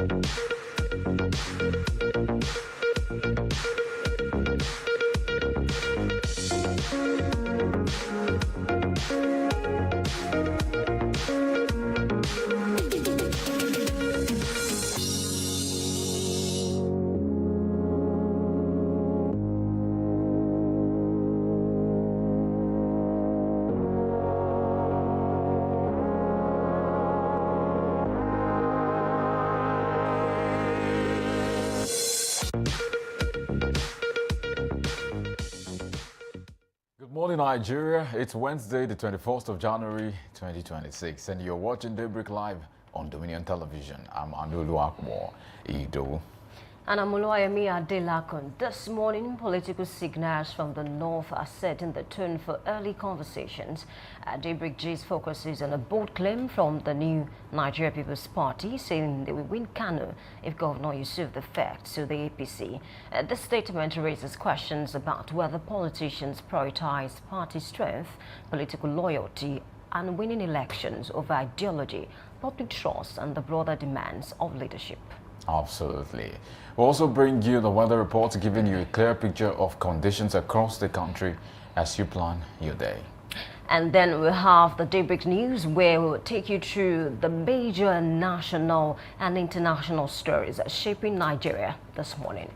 Good morning, Nigeria. It's Wednesday, the 21st of January, 2026, and you're watching Daybreak Live on Dominion Television. I'm Anulu Akmo Ido. And I'm Oluwayemi Adelakun. This morning, political signals from the north are setting the tone for early conversations. Daybreak G's focuses on a bold claim from the new Nigeria People's Party, saying they will win Kano if Governor Yusuf defects to the APC. This statement raises questions about whether politicians prioritize party strength, political loyalty, and winning elections over ideology, public trust, and the broader demands of leadership. Absolutely. We'll also bring you the weather report, giving you a clear picture of conditions across the country as you plan your day. And then we'll have the Daybreak News, where we'll take you through the major national and international stories shaping Nigeria this morning.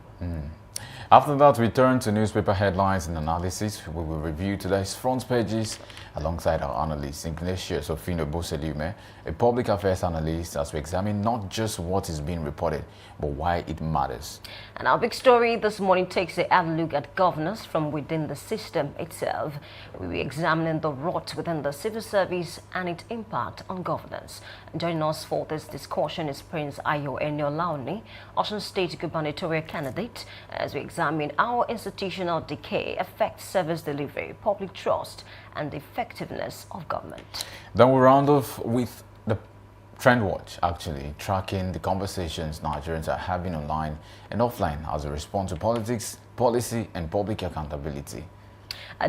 After that, we turn to newspaper headlines and analysis. We will review today's front pages alongside our analyst, Ignatius Ofino Boselume, a public affairs analyst, as we examine not just what is being reported, but why it matters. And our big story this morning takes a look at governance from within the system itself. We'll be examining the rot within the civil service and its impact on governance. Joining us for this discussion is Prince Ayo Eniolauni, Osun State gubernatorial candidate, as we examine how institutional decay affects service delivery, public trust, and the effectiveness of government. Then we'll round off with the Trend Watch, actually tracking the conversations Nigerians are having online and offline as a response to politics, policy, and public accountability.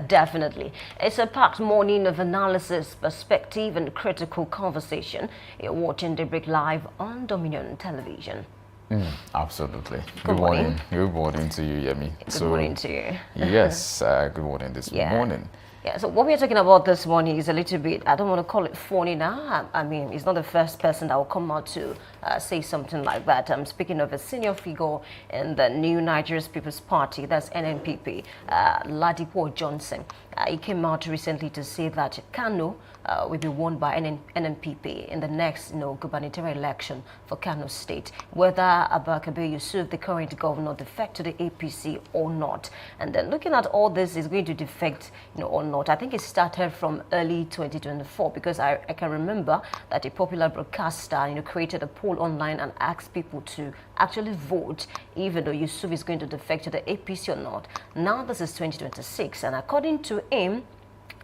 Definitely. It's a packed morning of analysis, perspective, and critical conversation. You're watching Daybreak Live on Dominion Television. Absolutely. Good morning. Good morning to you, Yemi. Good morning to you. Yes, good morning this morning. Yeah, so what we're talking about this morning is a little bit, I don't want to call it funny now. I mean, it's not the first person that will come out to say something like that. I'm speaking of a senior figure in the new Nigeria's People's Party, that's NNPP, Ladipo Johnson. He came out recently to say that Kano will be won by NNPP in the next gubernatorial election for Kano State, whether Abba Kabir Yusuf, the current governor, defect to the APC or not. And then looking at all this, is going to defect or not. I think it started from early 2024, because I can remember that a popular broadcaster created a poll online and asked people to actually vote even though Yusuf is going to defect to the APC or not. Now this is 2026, and according to him,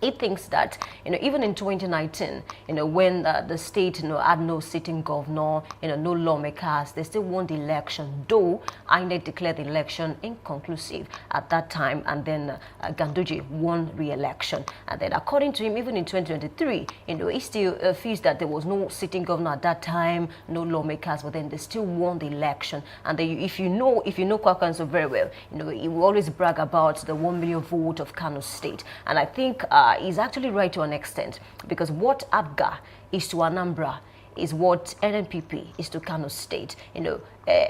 he thinks that even in 2019, when the state had no sitting governor, no lawmakers, they still won the election, though INEC declared the election inconclusive at that time, and then Ganduje won re-election. And then according to him, even in 2023, he still feels that there was no sitting governor at that time, no lawmakers, but then they still won the election. And then if you know Kwakanso very well, he will always brag about the 1 million vote of Kano State. And I think is actually right to an extent, because what ABGA is to Anambra is what NNPP is to Kano State.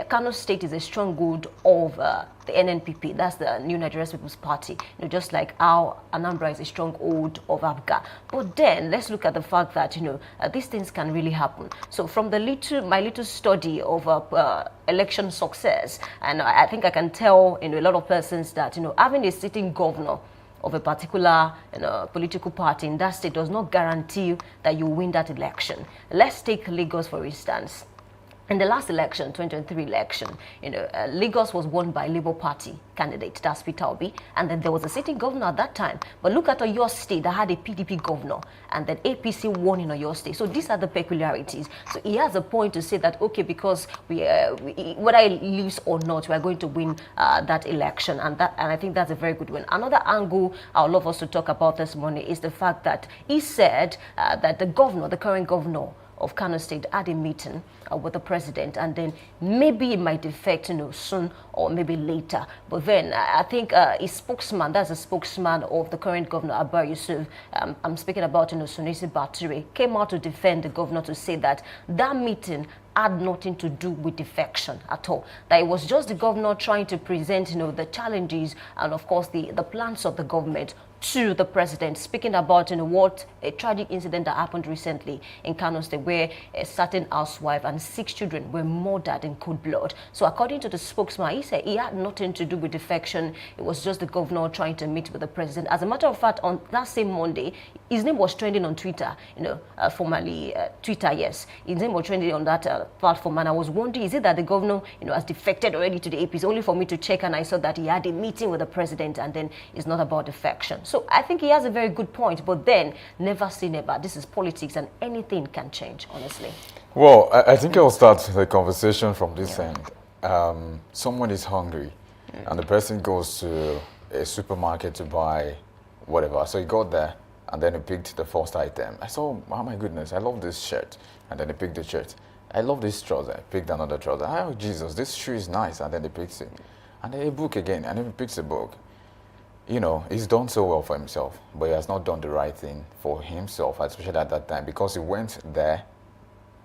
Kano State is a stronghold of the NNPP, that's the New Nigerian People's Party, just like how Anambra is a stronghold of ABGA. But then let's look at the fact that these things can really happen. So from my little study of election success, and I think I can tell a lot of persons that having a sitting governor of a particular political party in that state does not guarantee that you win that election. Let's take Lagos, for instance. In the last election, 2023 election, Lagos was won by Labour Party candidate, that's Peter Obi, and then there was a sitting governor at that time. But look at your state that had a PDP governor, and then APC won in your state. So these are the peculiarities. So he has a point to say that, okay, because whether he leaves or not, we are going to win that election, and I think that's a very good one. Another angle I would love us to talk about this morning is the fact that he said that the current governor, of Kano State had a meeting with the president, and then maybe it might defect, soon or maybe later. But then I think a spokesman, that's a spokesman of the current governor, Abba Yusuf, I'm speaking about, Sunisi Baturi, came out to defend the governor, to say that that meeting had nothing to do with defection at all. That it was just the governor trying to present, the challenges and, of course, the plans of the government to the president, speaking about, what a tragic incident that happened recently in Kano State, where a certain housewife and 6 children were murdered in cold blood. So according to the spokesman, he said he had nothing to do with defection. It was just the governor trying to meet with the president. As a matter of fact, on that same Monday, his name was trending on Twitter, formerly Twitter, yes. His name was trending on that platform, and I was wondering, is it that the governor, has defected already to the APC? Only for me to check, and I saw that he had a meeting with the president, and then it's not about defection. So I think he has a very good point, but then never say never. This is politics, and anything can change, honestly. Well, I think I'll start the conversation from this end. Someone is hungry, and the person goes to a supermarket to buy whatever. So he got there, and then he picked the first item. I saw, oh my goodness, I love this shirt. And then he picked the shirt. I love this trouser. Picked another trouser. Oh, Jesus, this shoe is nice. And then he picks it. And then a book again, and then he picks a book. He's done so well for himself, but he has not done the right thing for himself, especially at that time, because he went there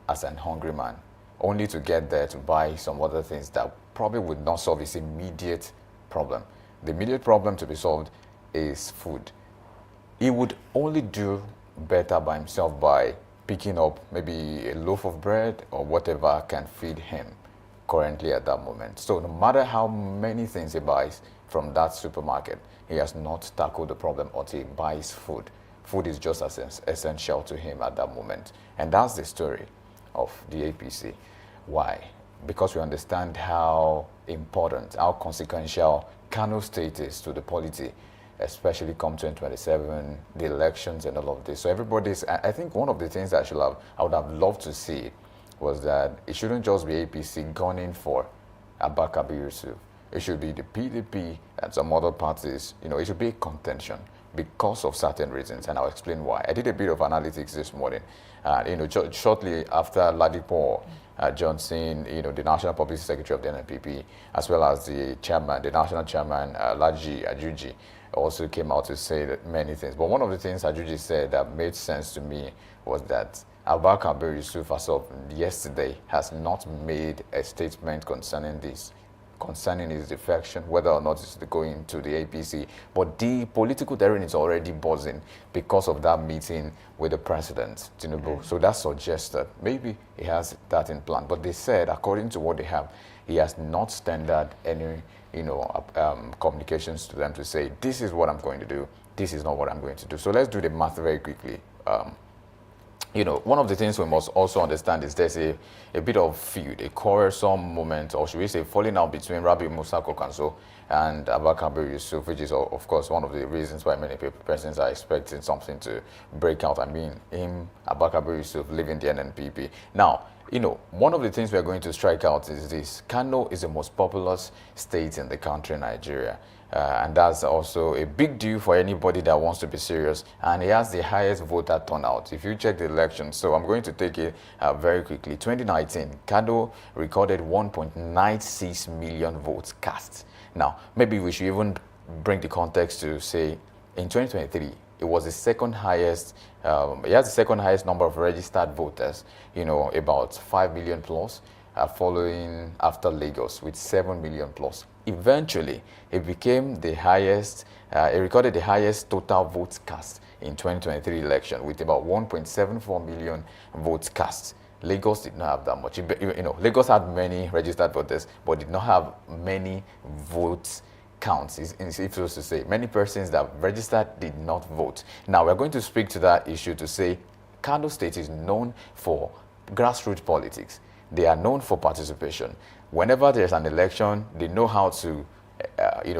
as an hungry man, only to get there to buy some other things that probably would not solve his immediate problem. The immediate problem to be solved is food. He would only do better by himself by picking up maybe a loaf of bread or whatever can feed him currently at that moment. So no matter how many things he buys from that supermarket, he has not tackled the problem until he buys food. Food is just as essential to him at that moment. And that's the story of the APC. Why? Because we understand how important, how consequential Kano State is to the polity, especially come 2027, the elections and all of this. So everybody's, I think one of the things that I would have loved to see was that it shouldn't just be APC gunning for Abba Kabir Yusuf. It should be the PDP and some other parties. It should be a contention because of certain reasons, and I'll explain why. I did a bit of analytics this morning. Shortly after Ladipo Johnson, the National Publicity Secretary of the NNPP, as well as the chairman, the national chairman, Laji Ajuji, also came out to say that many things. But one of the things Ajuji said that made sense to me was that Abba Kabir Yusuf, as of yesterday, has not made a statement concerning this, concerning his defection, whether or not it's going to the APC. But the political terrain is already buzzing because of that meeting with the president, Tinubu. So that suggests that maybe he has that in plan. But they said, according to what they have, he has not tendered any communications to them to say, this is what I'm going to do, this is not what I'm going to do. So let's do the math very quickly. One of the things we must also understand is there's a bit of feud, a quarrelsome moment, or should we say falling out between Rabi Musa Kokanso and Abba Kabir Yusuf, which is, of course, one of the reasons why many persons are expecting something to break out. I mean, Abba Kabir Yusuf leaving the NNPP. Now, one of the things we're going to strike out is this. Kano is the most populous state in the country, Nigeria. And that's also a big deal for anybody that wants to be serious. And he has the highest voter turnout. If you check the election, so I'm going to take it very quickly. 2019, Kano recorded 1.96 million votes cast. Now, maybe we should even bring the context to say, in 2023, it was the second highest, it has the second highest number of registered voters, about 5 million plus, following after Lagos with 7 million plus. Eventually, it became the highest, it recorded the highest total votes cast in 2023 election with about 1.74 million votes cast. Lagos did not have that much. Lagos had many registered voters, but did not have many votes counts, if so to say. Many persons that registered did not vote. Now, we're going to speak to that issue to say Kano State is known for grassroots politics. They are known for participation. Whenever there's an election, they know how to,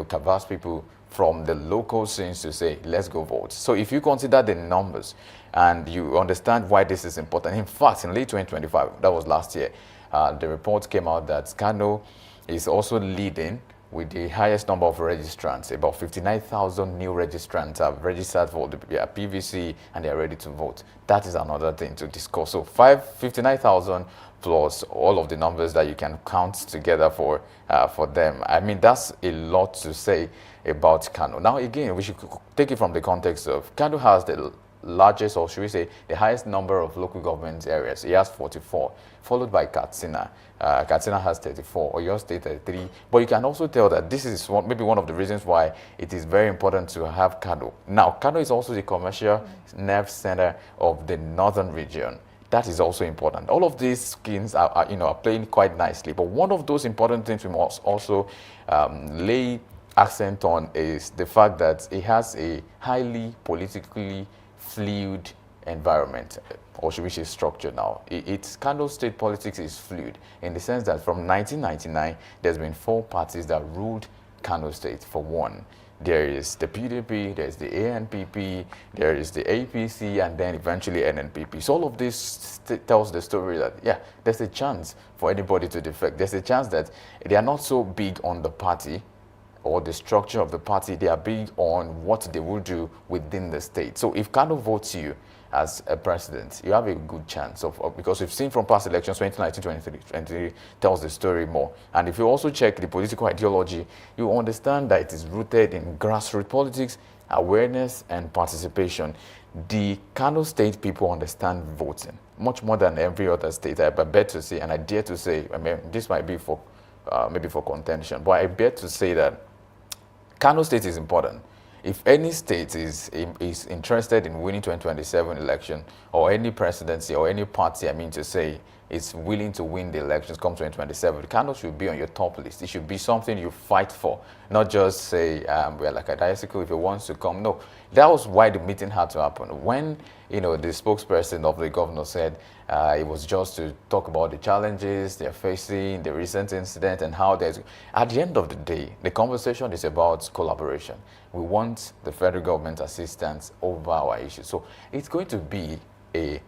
canvass people from the local scenes to say, let's go vote. So if you consider the numbers and you understand why this is important, in fact, in late 2025, that was last year, the report came out that Kano is also leading with the highest number of registrants. About 59,000 new registrants have registered for the PVC and they are ready to vote. That is another thing to discuss. So 59,000 plus all of the numbers that you can count together for them. I mean, that's a lot to say about Kano. Now, again, we should take it from the context of Kano has the largest, or should we say, the highest number of local government areas. He has 44, followed by Katsina. Katsina has 34, Oyo State 33. But you can also tell that this is maybe one of the reasons why it is very important to have Kano. Now, Kano is also the commercial nerve center of the northern region. That is also important. All of these skins are playing quite nicely. But one of those important things we must also lay accent on is the fact that it has a highly politically fluid environment, or should we say structure now. Its Kano state politics is fluid in the sense that from 1999, there's been 4 parties that ruled Kano state. For one, there is the PDP, there's the ANPP, there is the APC, and then eventually NNPP. So all of this tells the story that, yeah, there's a chance for anybody to defect. There's a chance that they are not so big on the party or the structure of the party. They are big on what they will do within the state. So if Kano votes you as a president, you have a good chance because we've seen from past elections, 2019, 2023 tells the story more. And if you also check the political ideology, you understand that it is rooted in grassroots politics, awareness, and participation. The Kano state people understand voting much more than every other state. I bet to say, and I dare to say, I mean, this might be for maybe for contention, but I bet to say that Kano state is important. If any state is interested in winning 2027 election, or any presidency or any party, I mean to say, is willing to win the elections come 2027, Kano should be on your top list. It should be something you fight for, not just say, we're like a bicycle if it wants to come. No, that was why the meeting had to happen. When, the spokesperson of the governor said it was just to talk about the challenges they're facing, the recent incident, and how there's, at the end of the day, the conversation is about collaboration. We want the federal government assistance over our issues. So it's going to be a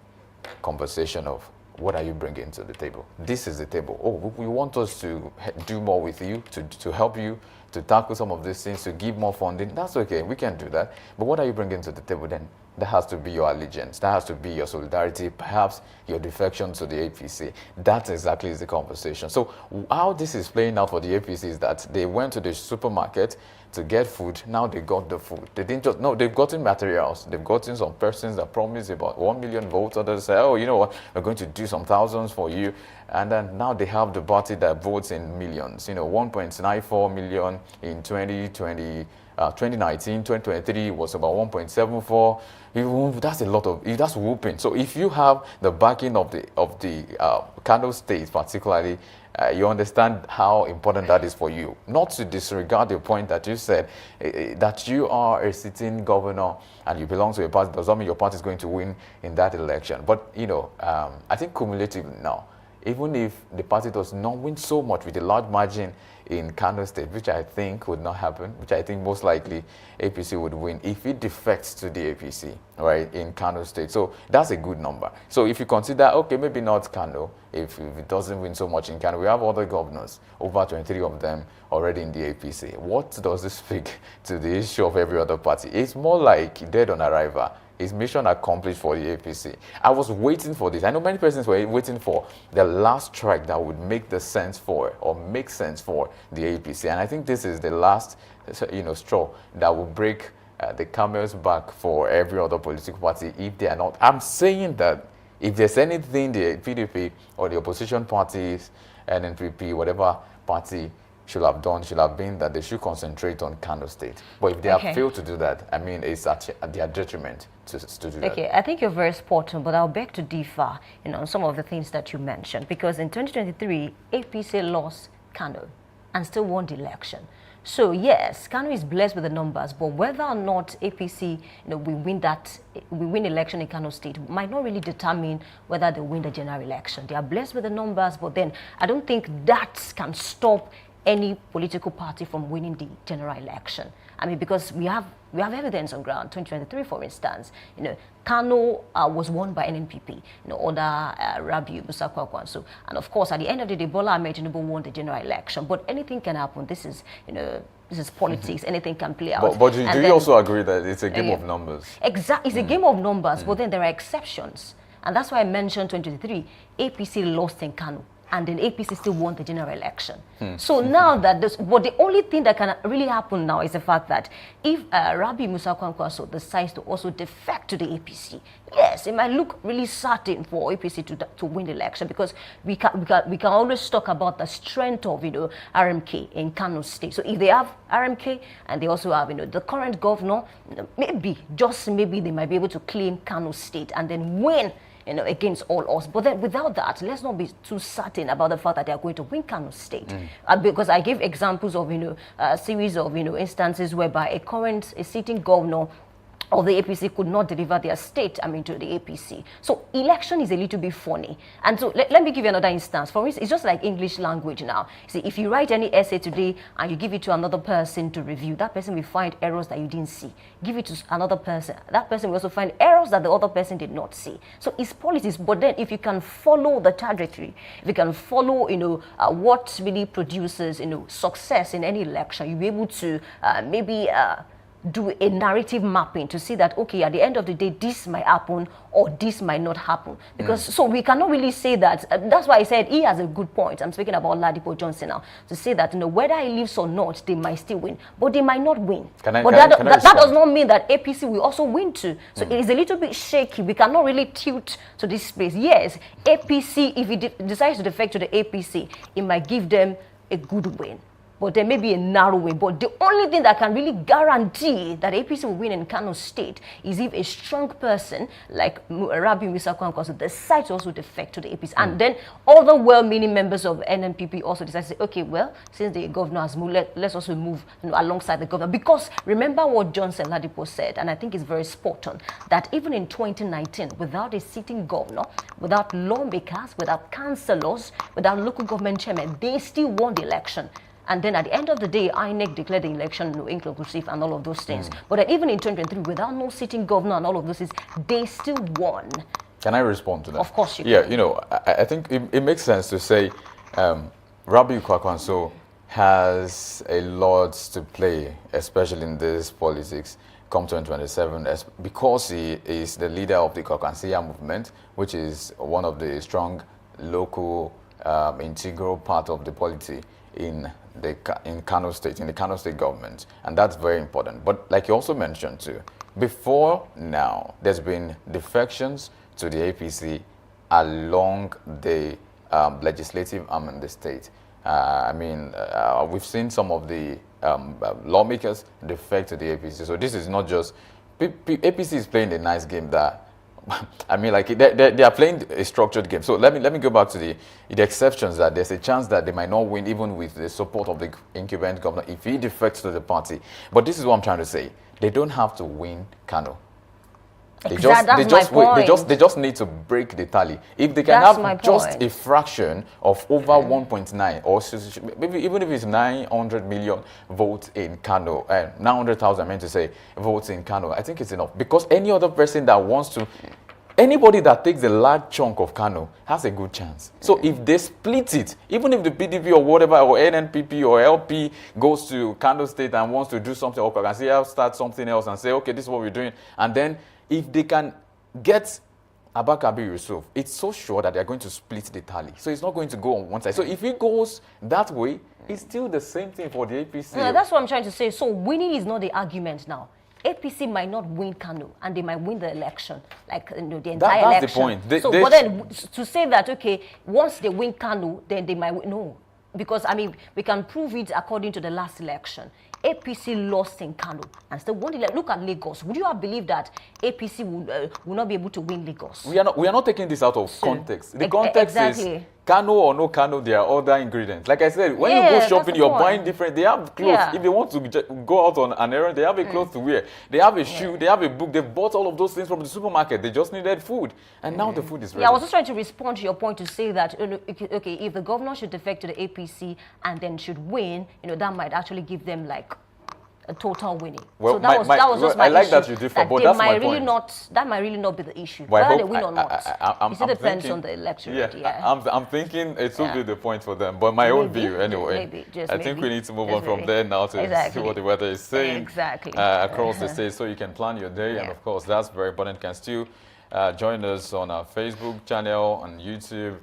conversation of, what are you bringing to the table? This is the table. Oh, we want us to do more with you, to help you, to tackle some of these things, to give more funding. That's okay. We can do that. But what are you bringing to the table then? That has to be your allegiance. That has to be your solidarity, perhaps your defection to the APC. That exactly is the conversation. So how this is playing out for the APC is that they went to the supermarket to get food. Now they got the food. They didn't just, no, they've gotten materials. They've gotten some persons that promise about 1 million votes. Others say, oh, you know what, we're going to do some thousands for you. And then now they have the party that votes in millions. 1.94 million in 2020. 2019, 2023 was about 1.74. That's a lot of, that's whooping. So if you have the backing of the Kano state particularly, you understand how important that is for you. Not to disregard the point that you said, that you are a sitting governor and you belong to a party, does not mean your party is going to win in that election. But, I think cumulatively now, even if the party does not win so much with a large margin in Kano State, which I think would not happen, which I think most likely APC would win if it defects to the APC, right, in Kano State. So that's a good number. So if you consider, okay, maybe not Kano, if it doesn't win so much in Kano, we have other governors, over 23 of them already in the APC. What does this speak to the issue of every other party? It's more like dead on arrival. His mission accomplished for the APC. I was waiting for this. I know many persons were waiting for the last strike that would make the sense for, or make sense for the APC. And I think this is the last, straw that will break the camel's back for every other political party if they are not. I'm saying that if there's anything the PDP or the opposition parties, NNPP, whatever party should have done, should have been that they should concentrate on Kano State. But if they have failed to do that, I mean, it's at their detriment to do that. Okay, I think you're very spot on, but I'll beg to differ, on some of the things that you mentioned. Because in 2023, APC lost Kano and still won the election. So yes, Kano is blessed with the numbers, but whether or not APC, we win election in Kano State might not really determine whether they win the general election. They are blessed with the numbers, but then I don't think that can stop any political party from winning the general election. I mean, because we have evidence on ground. 2023, for instance, Kano was won by NNPP, under Rabiu Musa Kwankwaso, and of course, at the end of the day, Bola Ahmed Tinubu won the general election. But anything can happen. This is, this is politics. Anything can play out. But do you also agree that it's a game of numbers? Exactly, it's a game of numbers. But then there are exceptions, and that's why I mentioned 2023. APC lost in Kano, and then APC still won the general election. So now that but the only thing that can really happen now is the fact that if Rabi Musa Kwankwaso decides to also defect to the APC, yes, it might look really certain for APC to win the election, because we can always talk about the strength of RMK in Kano State. So if they have RMK and they also have the current governor, maybe, just maybe, they might be able to claim Kano State and then win against all odds. But then without that, let's not be too certain about the fact that they are going to win Kano State. Because I gave examples of, a series of, instances whereby a sitting governor of the APC could not deliver their state, to the APC. So election is a little bit funny. And so let me give you another instance. For instance, it's just like English language now. See, if you write any essay today and you give it to another person to review, that person will find errors that you didn't see. Give it to another person. That person will also find errors that the other person did not see. So it's politics. But then if you can follow the trajectory, if you can follow, what really produces, success in any election, you'll be able to maybe do a narrative mapping to see that, okay, at the end of the day, this might happen or this might not happen. Because so we cannot really say that. That's why I said he has a good point. I'm speaking about Ladipo Johnson now, to say that whether he leaves or not, they might still win, but they might not win. That does not mean that APC will also win too. So it is a little bit shaky. We cannot really tilt to this space. Yes, APC, if he decides to defect to the APC, it might give them a good win, but there may be a narrow way. But the only thing that can really guarantee that APC will win in Kano State is if a strong person like Rabi Musa Kwankwaso decides to also defect to the APC. And then other well-meaning members of NNPP also decide to say, okay, well, since the governor has moved, let's also move alongside the governor. Because remember what Johnson Ladipo said, and I think it's very spot on, that even in 2019, without a sitting governor, without lawmakers, without councillors, without local government chairmen, they still won the election. And then at the end of the day, INEC declared the election inconclusive and all of those things. But then even in 2023, without no sitting governor and all of those things, they still won. Can I respond to that? Of course you can. Yeah, I think it makes sense to say Rabi Kwankwaso has a lot to play, especially in this politics come 2027, because he is the leader of the Kwakwansiya movement, which is one of the strong local integral part of the polity in Kano State, in the Kano State government, and that's very important. But like you also mentioned too, before now, there's been defections to the APC along the legislative arm in the state. We've seen some of the lawmakers defect to the APC. So this is not just APC is playing a nice game that. They are playing a structured game. So let me go back to the exceptions, that there's a chance that they might not win even with the support of the incumbent governor if he defects to the party. But this is what I'm trying to say. They don't have to win Kano. They just need to break the tally. If they can have just a fraction of over 1.9, or maybe even if it's 900 million votes in Kano, 900,000, I meant to say, votes in Kano, I think it's enough. Because any other person that wants to, anybody that takes a large chunk of Kano has a good chance. So if they split it, even if the PDP or whatever, or NNPP or LP goes to Kano State and wants to do something, or Kwakwansiya start something else and say, okay, this is what we're doing, and then if they can get Abba Kabir Yusuf, it's so sure that they're going to split the tally. So it's not going to go on one side. So if it goes that way, it's still the same thing for the APC. Yeah, that's what I'm trying to say. So winning is not the argument now. APC might not win Kano, and they might win the election, like the entire election. That's the point. But then to say that, okay, once they win Kano, then they might win. No, because we can prove it according to the last election. APC lost in Kano and still won the election. Look at Lagos. Would you have believed that APC would not be able to win Lagos? We are not taking this out of context. The context is Kano or no Kano, there are other ingredients. Like I said, when you go shopping, you're buying different. They have clothes. Yeah. If they want to go out on an errand, they have a clothes to wear. They have a shoe. They have a book. They've bought all of those things from the supermarket. They just needed food, and now the food is ready. Yeah, I was just trying to respond to your point to say that okay, if the governor should defect to the APC and then should win, that might actually give them like a total winning. Well, so that was just my I like issue, that you differ, but that's my point. That might really not be the issue. Well, whether they win or not. It still depends on the electorate. I'm thinking it will be the point for them. But my own view, anyway. I think we need to move on from there now to see what the weather is saying across the state, so you can plan your day. And of course, that's very important. You can still join us on our Facebook channel, on YouTube,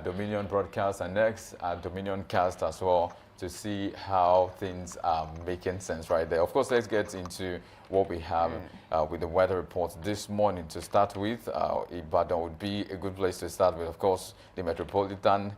Dominion Broadcast, and next Dominion Cast as well, to see how things are making sense right there. Of course, let's get into what we have with the weather report this morning. To start with, Ibadan would be a good place to start with. Of course, the metropolitan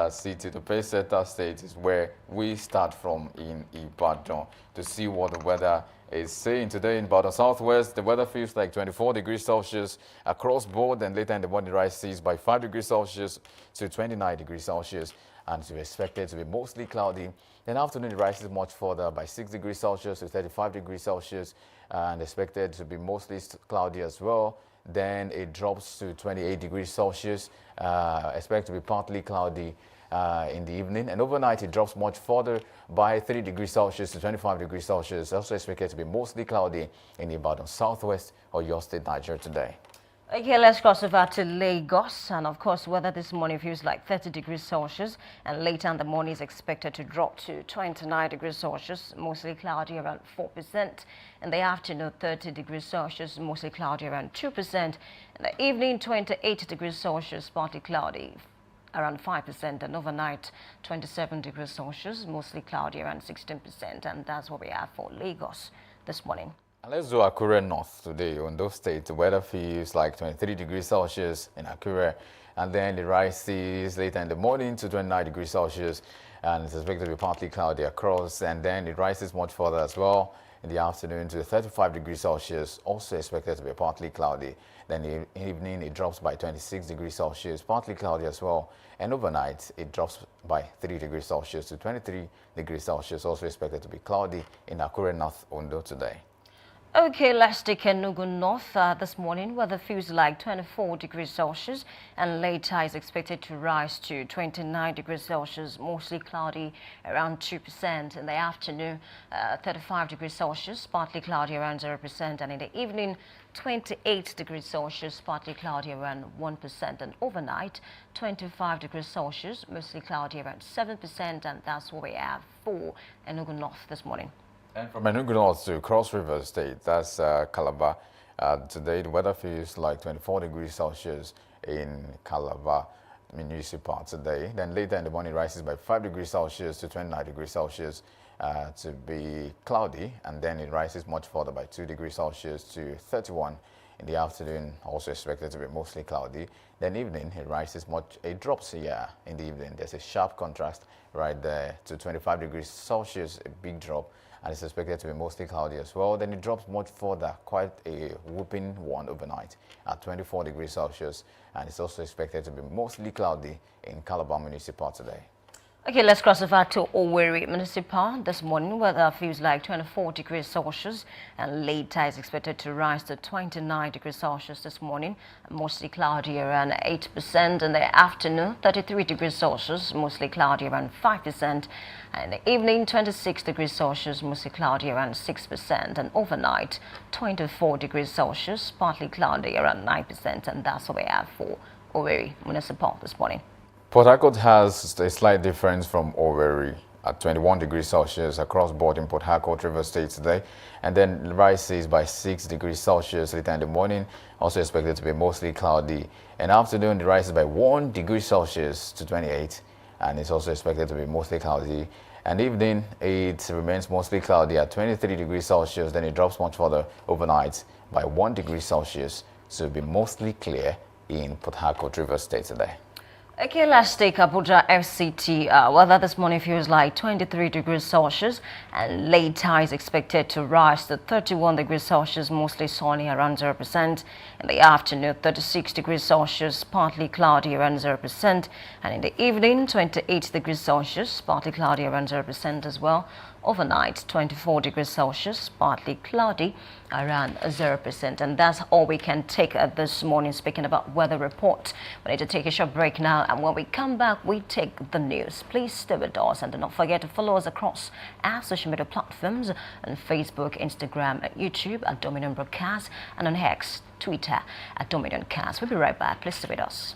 city, the Pace-Setter state, is where we start from in Ibadan to see what the weather is saying today in Ibadan Southwest. The weather feels like 24 degrees Celsius across board, and later in the morning rises by 5 degrees Celsius to 29 degrees Celsius. And it's expected to be mostly cloudy. Then afternoon it rises much further by 6 degrees Celsius to 35 degrees Celsius, and expected to be mostly cloudy as well. Then it drops to 28 degrees Celsius, expected to be partly cloudy in the evening. And overnight it drops much further by 3 degrees Celsius to 25 degrees Celsius. Also expected to be mostly cloudy in the Ibadan Southwest or your state, Nigeria, today. Okay, let's cross over to Lagos, and of course weather this morning feels like 30 degrees Celsius, and later in the morning is expected to drop to 29 degrees Celsius, mostly cloudy around 4%. In the afternoon, 30 degrees Celsius, mostly cloudy around 2%. In the evening, 28 degrees Celsius, partly cloudy around 5%, and overnight 27 degrees Celsius, mostly cloudy around 16%. And that's what we have for Lagos this morning. Let's do Akure North today. Ondo State, the weather feels like 23 degrees Celsius in Akure, and then it rises later in the morning to 29 degrees Celsius, and it's expected to be partly cloudy across, and then it rises much further as well in the afternoon to 35 degrees Celsius, also expected to be partly cloudy. Then in the evening it drops by 26 degrees Celsius, partly cloudy as well, and overnight it drops by 3 degrees Celsius to 23 degrees Celsius, also expected to be cloudy in Akure North, Ondo today. Okay, let's take Enugu North. This morning, weather feels like 24 degrees Celsius, and later is expected to rise to 29 degrees Celsius, mostly cloudy around 2%. In the afternoon, 35 degrees Celsius, partly cloudy around 0%, and in the evening, 28 degrees Celsius, partly cloudy around 1%, and overnight, 25 degrees Celsius, mostly cloudy around 7%, and that's what we have for Enugu North this morning. And from Enugu North to Cross River State, that's Calabar. Today, the weather feels like 24 degrees Celsius in Calabar municipal today. Then later in the morning, rises by 5 degrees Celsius to 29 degrees Celsius to be cloudy. And then it rises much further by 2 degrees Celsius to 31 in the afternoon, also expected to be mostly cloudy. Then evening, it drops here in the evening. There's a sharp contrast right there to 25 degrees Celsius, a big drop. And it's expected to be mostly cloudy as well. Then it drops much further, quite a whooping one overnight at 24 degrees Celsius. And it's also expected to be mostly cloudy in Calabar Municipal today. Okay, let's cross over to Owerri Municipal. This morning, weather feels like 24 degrees Celsius, and later is expected to rise to 29 degrees Celsius this morning, mostly cloudy around 8%. In the afternoon, 33 degrees Celsius, mostly cloudy around 5%. And in the evening, 26 degrees Celsius, mostly cloudy around 6%. And overnight, 24 degrees Celsius, partly cloudy around 9%. And that's what we have for Owerri Municipal this morning. Port Harcourt has a slight difference from Owerri at 21 degrees Celsius across board in Port Harcourt, River State today. And then rises by 6 degrees Celsius later in the morning, also expected to be mostly cloudy. In the afternoon, it rises by 1 degree Celsius to 28, and it's also expected to be mostly cloudy. And evening, it remains mostly cloudy at 23 degrees Celsius. Then it drops much further overnight by 1 degree Celsius to be mostly clear in Port Harcourt, River State today. Okay, let's take Abuja FCT. Weather this morning feels like 23 degrees Celsius, and later is expected to rise to 31 degrees Celsius, mostly sunny around 0%. In the afternoon, 36 degrees Celsius, partly cloudy around 0%. And in the evening, 28 degrees Celsius, partly cloudy around 0% as well. Overnight, 24 degrees Celsius, partly cloudy around 0%. And that's all we can take this morning, speaking about weather report. We need to take a short break now, and when we come back, we take the news. Please stay with us, and do not forget to follow us across our social media platforms on Facebook, Instagram, and YouTube at Dominion Broadcast, and on X, Twitter at Dominion Cast. We'll be right back. Please stay with us.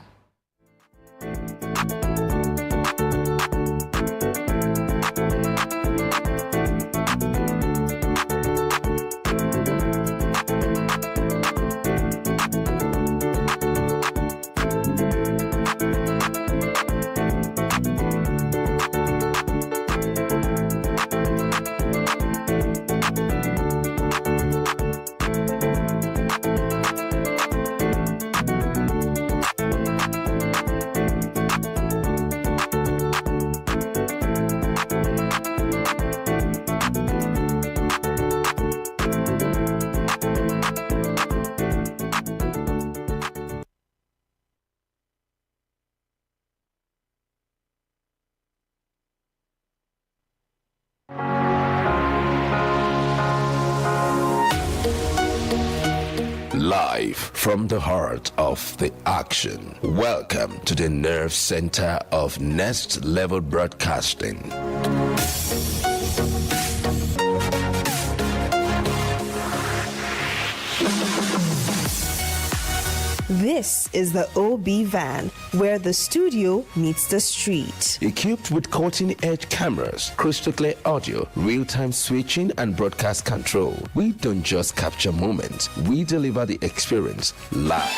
Live from the heart of the action. Welcome to the nerve center of Next Level Broadcasting. This is the OB van, where the studio meets the street. Equipped with cutting-edge cameras, crystal clear audio, real-time switching, and broadcast control, we don't just capture moments, we deliver the experience live.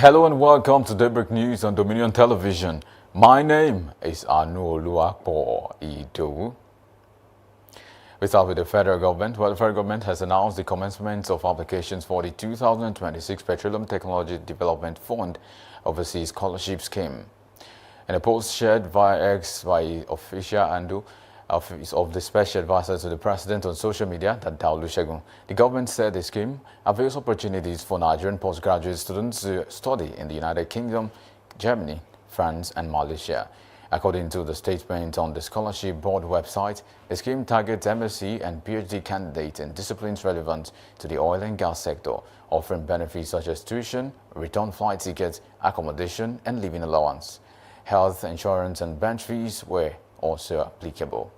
Hello and welcome to Daybreak News on Dominion Television. My name is Anu Oluwapo Idowu. We start with the federal government. Well, the federal government has announced the commencement of applications for the 2026 Petroleum Technology Development Fund Overseas Scholarship Scheme. In a post shared via X by official handle of the Special Advisor to the President on social media, Tadao Olusegun, the government said the scheme avails opportunities for Nigerian postgraduate students to study in the United Kingdom, Germany, France, and Malaysia. According to the statement on the Scholarship Board website, the scheme targets MSc and PhD candidates in disciplines relevant to the oil and gas sector, offering benefits such as tuition, return flight tickets, accommodation, and living allowance. Health insurance and bench fees were also applicable.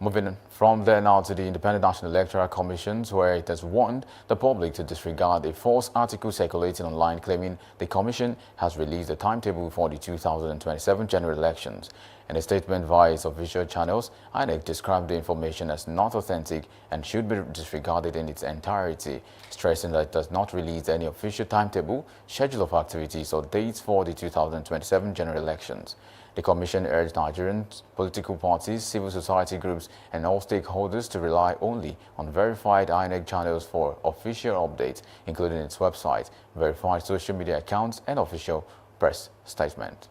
Moving from there now to the Independent National Electoral Commission, where it has warned the public to disregard a false article circulating online claiming the Commission has released a timetable for the 2027 general elections. In a statement via its official channels, INEC described the information as not authentic and should be disregarded in its entirety, stressing that it does not release any official timetable, schedule of activities, or dates for the 2027 general elections. The Commission urged Nigerian political parties, civil society groups, and all stakeholders to rely only on verified INEC channels for official updates, including its website, verified social media accounts, and official press statement.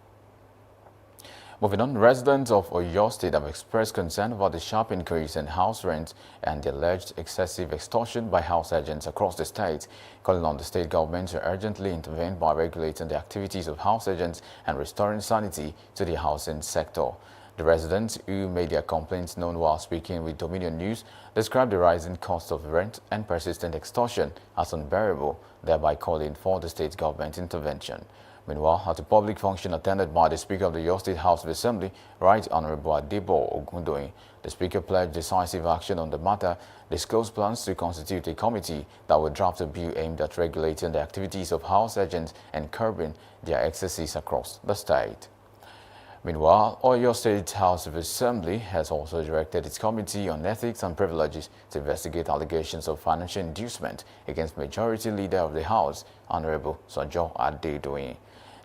Moving on, residents of Oyo State have expressed concern about the sharp increase in house rent and the alleged excessive extortion by house agents across the state, calling on the state government to urgently intervene by regulating the activities of house agents and restoring sanity to the housing sector. The residents, who made their complaints known while speaking with Dominion News, described the rising cost of rent and persistent extortion as unbearable, thereby calling for the state government intervention. Meanwhile, at a public function attended by the Speaker of the Oyo State House of Assembly, Right Honorable Adebo Ogundoyin, the Speaker pledged decisive action on the matter, disclosed plans to constitute a committee that would draft a bill aimed at regulating the activities of house agents and curbing their excesses across the state. Meanwhile, Oyo State House of Assembly has also directed its Committee on Ethics and Privileges to investigate allegations of financial inducement against Majority Leader of the House, Honorable Sojo Adedoyin.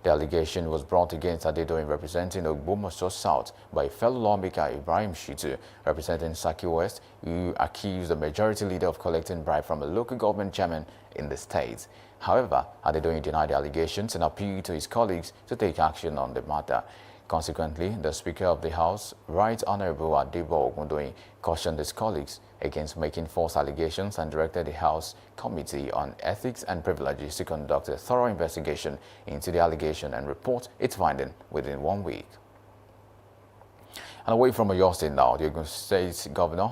The allegation was brought against Adedoyin representing Ogbomoso South by a fellow lawmaker Ibrahim Shitu representing Saki West, who accused the Majority Leader of collecting bribe from a local government chairman in the state. However, Adedoyin denied the allegations and appealed to his colleagues to take action on the matter. Consequently, the Speaker of the House, Right Honorable Adebo Ogundoyin, cautioned his colleagues against making false allegations and directed the House Committee on Ethics and Privileges to conduct a thorough investigation into the allegation and report its finding within 1 week. And away from Oyo State now, the Ogun State Governor,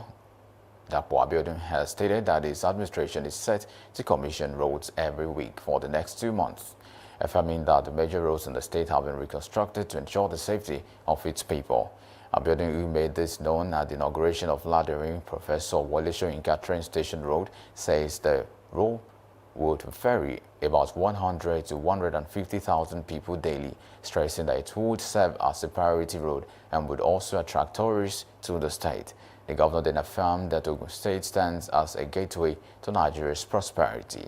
Dapo Abiodun, has stated that his administration is set to commission roads every week for the next 2 months, affirming that the major roads in the state have been reconstructed to ensure the safety of its people. Abiodun, who made this known at the inauguration of Laddering Professor Wole Soyinka train station road, says the road would ferry about 100 to 150,000 people daily, stressing that it would serve as a priority road and would also attract tourists to the state. The governor then affirmed that Ogun State stands as a gateway to Nigeria's prosperity.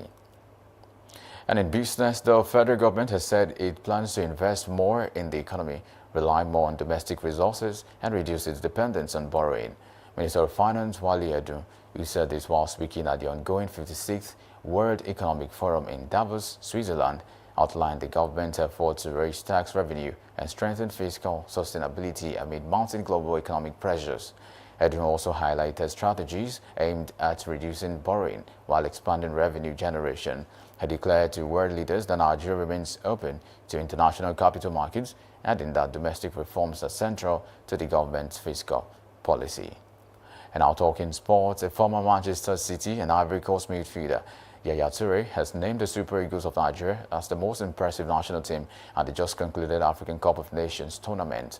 And in business, the federal government has said it plans to invest more in the economy, rely more on domestic resources, and reduce its dependence on borrowing. Minister of Finance Wale Edun, who said this while speaking at the ongoing 56th World Economic Forum in Davos, Switzerland, outlined the government's effort to raise tax revenue and strengthen fiscal sustainability amid mounting global economic pressures. Edun also highlighted strategies aimed at reducing borrowing while expanding revenue generation. He declared to world leaders that Nigeria remains open to international capital markets, adding that domestic reforms are central to the government's fiscal policy. And now talking sports, a former Manchester City and Ivory Coast midfielder, Yaya Toure, has named the Super Eagles of Nigeria as the most impressive national team at the just concluded African Cup of Nations tournament.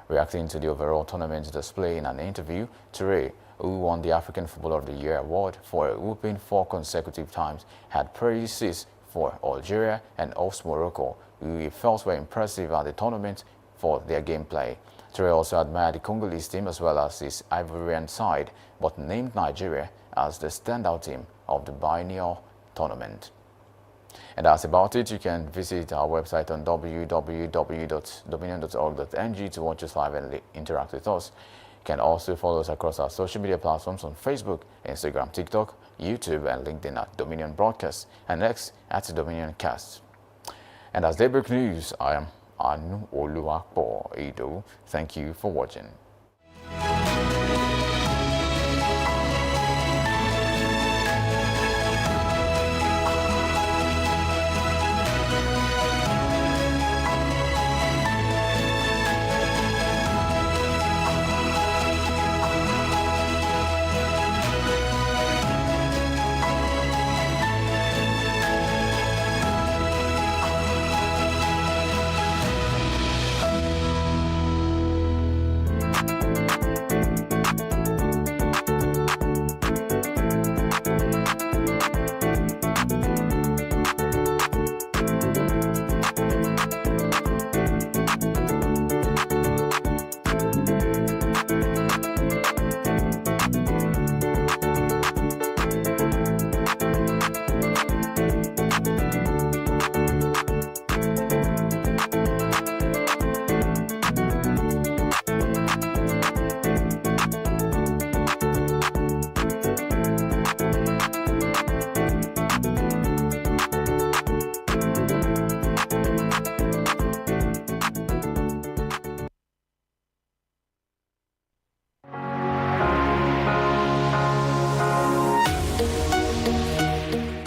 Reacting to the overall tournament display in an interview, Toure, who won the African Footballer of the Year award for a whooping 4 consecutive times, had praises for Algeria and host Morocco, who he felt were impressive at the tournament for their gameplay. Toure also admired the Congolese team as well as his Ivorian side, but named Nigeria as the standout team of the biennial tournament. And that's about it. You can visit our website on www.dominion.org.ng to watch us live and interact with us. You can also follow us across our social media platforms on Facebook, Instagram, TikTok, YouTube, and LinkedIn at Dominion Broadcast, and next at Dominion Cast. And as Daybreak News, I am Anu Oluwapo Edo. Thank you for watching.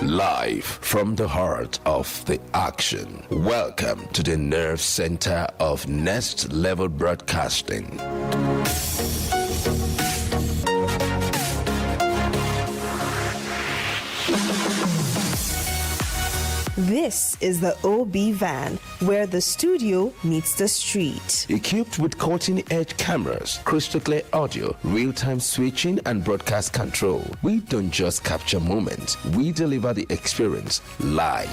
Live from the heart of the action. Welcome to the nerve center of Next Level Broadcasting. This is the OB van, where the studio meets the street. Equipped with cutting-edge cameras, crystal clear audio, real-time switching and broadcast control, we don't just capture moments, we deliver the experience live.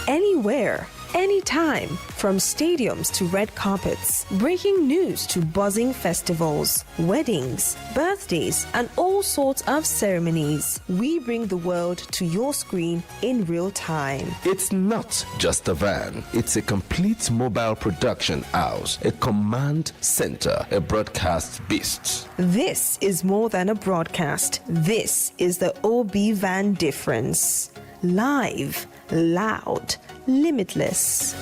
Anywhere, anytime, from stadiums to red carpets, breaking news to buzzing festivals, weddings, birthdays, and all sorts of ceremonies. We bring the world to your screen in real time. It's not just a van, it's a complete mobile production house, a command center, a broadcast beast. This is more than a broadcast. This is the OB van difference. Live, loud, limitless.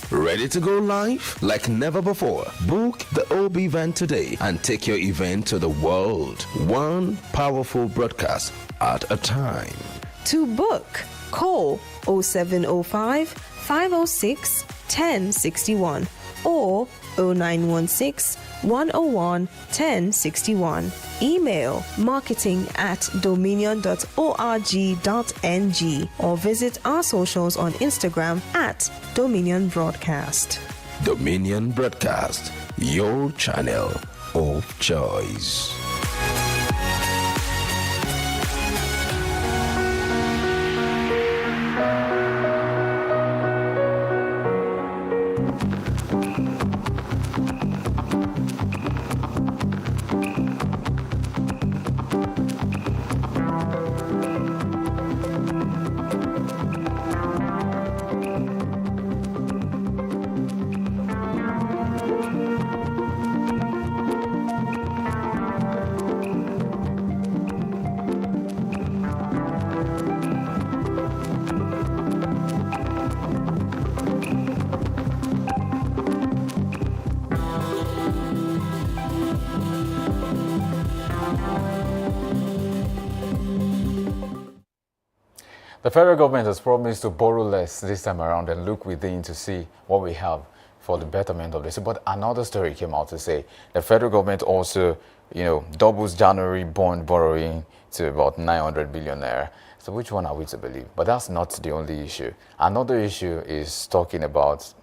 Ready to go live? Like never before. Book the OB van today and take your event to the world. One powerful broadcast at a time. To book, call 0705 506 1061 or 0916 101 1061. Email marketing@dominion.org.ng or visit our socials on Instagram @Dominion Broadcast. Dominion Broadcast, your channel of choice. The federal government has promised to borrow less this time around and look within to see what we have for the betterment of this. But another story came out to say the federal government also, doubles January bond borrowing to about 900 billion naira. So which one are we to believe? But that's not the only issue. Another issue is talking about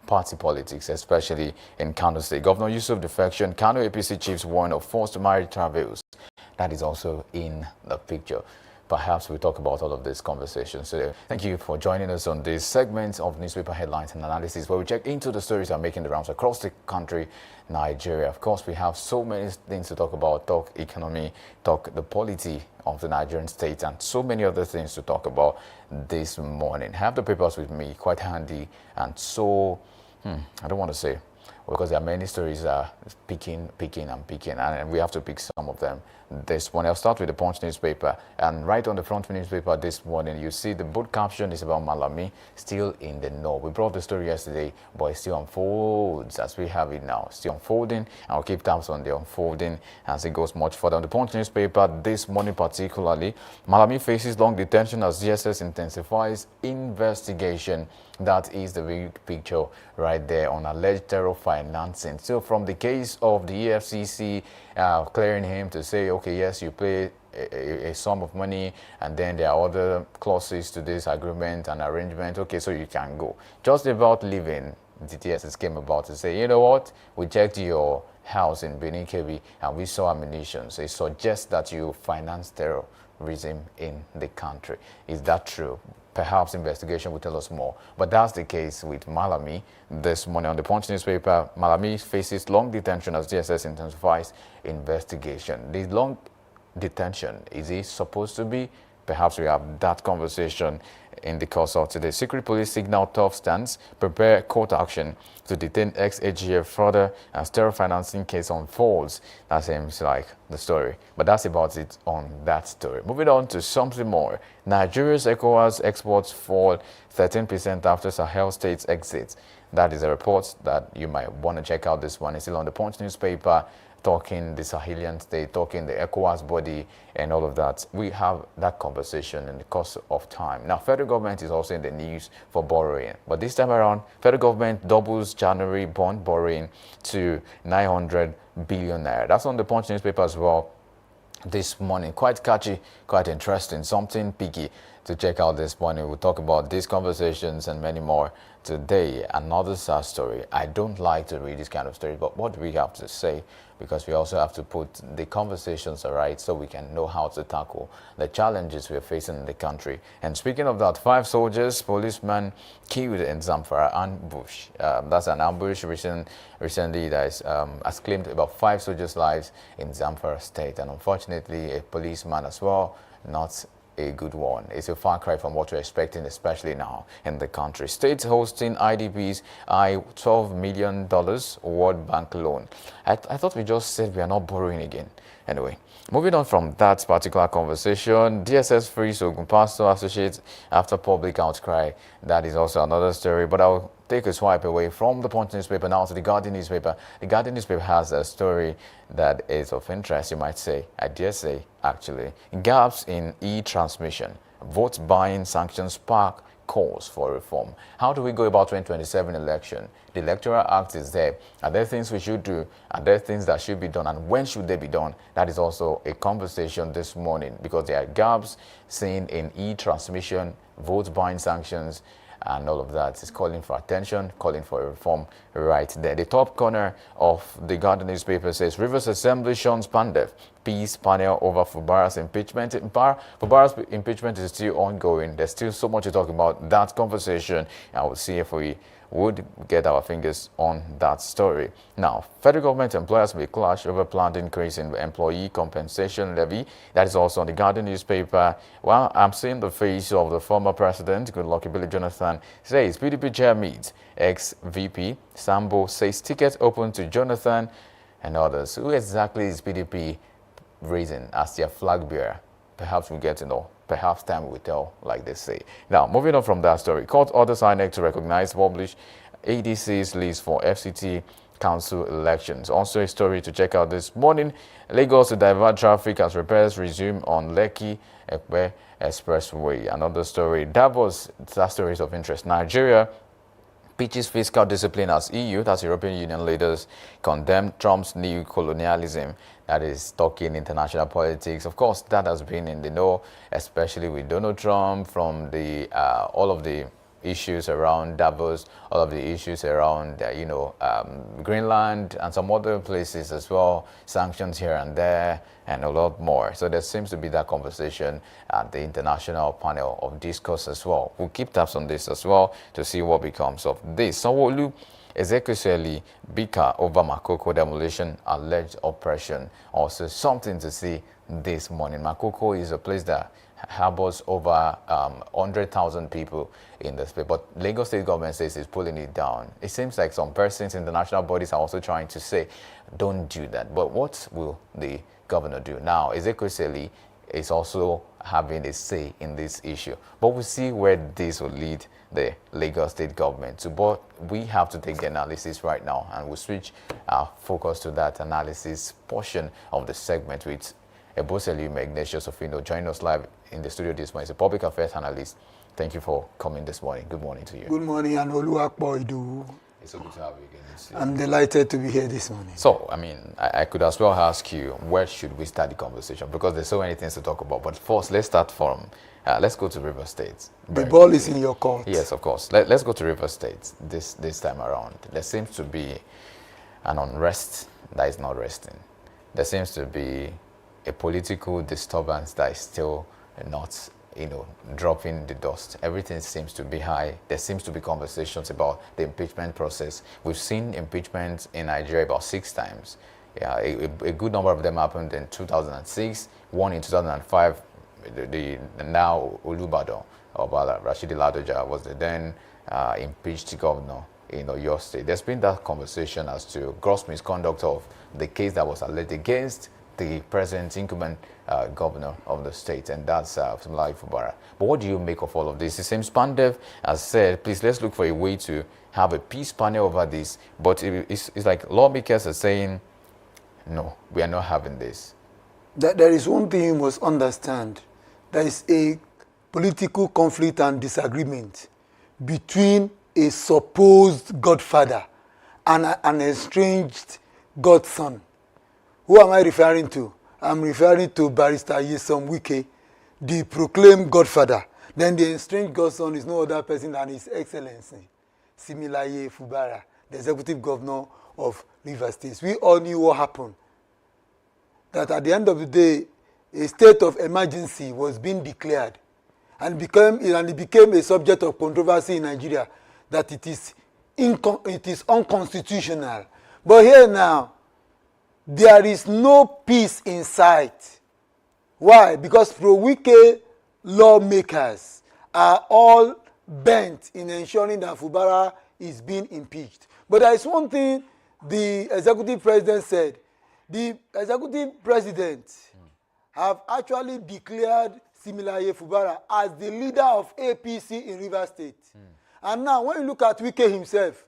party politics, especially in Kano State. Governor Yusuf defection, Kano APC chiefs warn of forced marriage travels. That is also in the picture. perhaps we'll talk about all of these conversations today. Thank you for joining us on this segment of Newspaper Headlines and Analysis, where we check into the stories that are making the rounds across the country, Nigeria. Of course, we have so many things to talk about, talk economy, talk the polity of the Nigerian state, and so many other things to talk about this morning. Have the papers with me, quite handy, and so, I don't want to say, because there are many stories picking, and we have to pick some of them this morning. I'll start with the Punch newspaper, and right on the front newspaper this morning, you see the bold caption is about Malami still in the know. We brought the story yesterday, but it still unfolds as we have it now. Still unfolding, and I'll keep tabs on the unfolding as it goes much further. On the Punch newspaper this morning particularly, Malami faces long detention as DSS intensifies investigation. That is the big picture right there on alleged terror financing. So from the case of the EFCC clearing him to say, okay, yes, you pay a sum of money, and then there are other clauses to this agreement and arrangement, okay, so you can go. Just about leaving, the DSS came about to say, you know what, we checked your house in Benin Kebbi and we saw ammunition. So it suggests that you finance terrorism in the country. Is that true? Perhaps investigation will tell us more. But that's the case with Malami this morning. On the Punch newspaper, Malami faces long detention as DSS intensifies investigation. The long detention, is he supposed to be? Perhaps we have that conversation in the course of today. Secret police signal tough stance, prepare court action to detain ex-AGF further as terror financing case unfolds. That seems like the story. But that's about it on that story. Moving on to something more. Nigeria's ECOWAS exports fall 13% after Sahel states exit. That is a report that you might want to check out this one. It's still on the Punch newspaper, talking the Sahelian state, talking the ECOWAS body and all of that. We have that conversation in the course of time. Now, federal government is also in the news for borrowing. But this time around, federal government doubles January bond borrowing to 900 billion naira. That's on the Punch newspaper as well this morning. Quite catchy, quite interesting, something picky to check out this morning. We'll talk about these conversations and many more today. Another sad story. I don't like to read this kind of story, but what do we have to say? Because we also have to put the conversations right so we can know how to tackle the challenges we're facing in the country. And speaking of that, 5 soldiers, policemen killed in Zamfara ambush. That's an ambush recently that has claimed about 5 soldiers' lives in Zamfara state. And unfortunately, a policeman as well, not a good one. It's a far cry from what we're expecting, especially now in the country. States hosting IDPs $12 million World Bank loan. I thought we just said we are not borrowing again. Anyway, moving on from that particular conversation, DSS frees Ogun Pastor Associates after public outcry. That is also another story, but I'll take a swipe away from the Punch newspaper now to the Guardian newspaper. The Guardian newspaper has a story that is of interest, you might say. I dare say, actually. Gaps in e-transmission. Vote buying sanctions spark calls for reform. How do we go about 2027 election? The Electoral Act is there. Are there things we should do? Are there things that should be done? And when should they be done? That is also a conversation this morning, because there are gaps seen in e-transmission, vote buying sanctions, and all of that is calling for attention, calling for a reform right there. The top corner of the Guardian newspaper says, Rivers Assembly shuns Pandef, peace panel over Fubara's impeachment. Fubara's impeachment is still ongoing. There's still so much to talk about. That conversation, I will see if we would get our fingers on that story. Now, federal government employers may clash over planned increase in employee compensation levy. That is also on the Guardian newspaper. Well, I'm seeing the face of the former president, Goodluck Ebele Jonathan, says PDP chair meets ex-VP. Sambo says ticket open to Jonathan and others. Who exactly is PDP raising as their flag bearer? Perhaps we'll get to know. Perhaps time will tell, like they say. Now, moving on from that story, court orders INEC to recognize, publish ADC's list for FCT council elections. Also a story to check out this morning. Lagos to divert traffic as repairs resume on Lekki-Ekpe Expressway. Another story, Davos, that story is of interest. Nigeria pitches fiscal discipline as EU, that's European Union leaders, condemn Trump's new colonialism. That is talking international politics. Of course, that has been in the know, especially with Donald Trump, from the all of the issues around Davos, all of the issues around, Greenland and some other places as well, sanctions here and there, and a lot more. So there seems to be that conversation at the international panel of discourse as well. We'll keep tabs on this as well to see what becomes of this. Sanwo-Olu Ezekwesili Bika over Makoko demolition, alleged oppression. Also something to see this morning. Makoko is a place that harbors over 100,000 people in the space, but Lagos State government says it's pulling it down. It seems like some persons, international bodies are also trying to say, don't do that. But what will the governor do? Now, Ezekwesili is also having a say in this issue. But we'll see where this will lead the Lagos State government to. But we have to take the analysis right now, and we'll switch our focus to that analysis portion of the segment with Eboseli Ignatius Ofino joining us live in the studio this morning. He's a public affairs analyst. Thank you for coming this morning. Good morning to you. Good morning, and Oluwakbo. It's so good to have you again. I'm delighted to be here this morning. So, I could as well ask you, where should we start the conversation? Because there's so many things to talk about. But first, let's start from, let's go to River State. The ball is in your court. Yes, of course. Let's go to River State this time around. There seems to be an unrest that is not resting. There seems to be a political disturbance that is still not, dropping the dust. Everything seems to be high. There seems to be conversations about the impeachment process. We've seen impeachments in Nigeria about 6 times. Yeah, a good number of them happened in 2006, one in 2005. The now Olubadan, Rashidi Ladoja, was the then impeached governor in Oyo State. There's been that conversation as to gross misconduct of the case that was alleged against the present incumbent governor of the state, and that's Sumla Ifubara. But what do you make of all of this? It seems Pandev has said, please, let's look for a way to have a peace panel over this. But it's like lawmakers are saying, no, we are not having this. There is one thing you must understand. There is a political conflict and disagreement between a supposed godfather and an estranged godson. Who am I referring to? I'm referring to Barrister Nyesom Wike, the proclaimed godfather. Then the estranged godson is no other person than His Excellency Similaye Fubara, the executive governor of Rivers State. We all knew what happened. That at the end of the day, a state of emergency was being declared, and it became a subject of controversy in Nigeria that it is unconstitutional. But here now, there is no peace in sight. Why? Because pro-Wike lawmakers are all bent in ensuring that Fubara is being impeached. But there is one thing the executive president said. The executive president have actually declared Similaye Fubara as the leader of APC in Rivers State. And now when you look at Wike himself,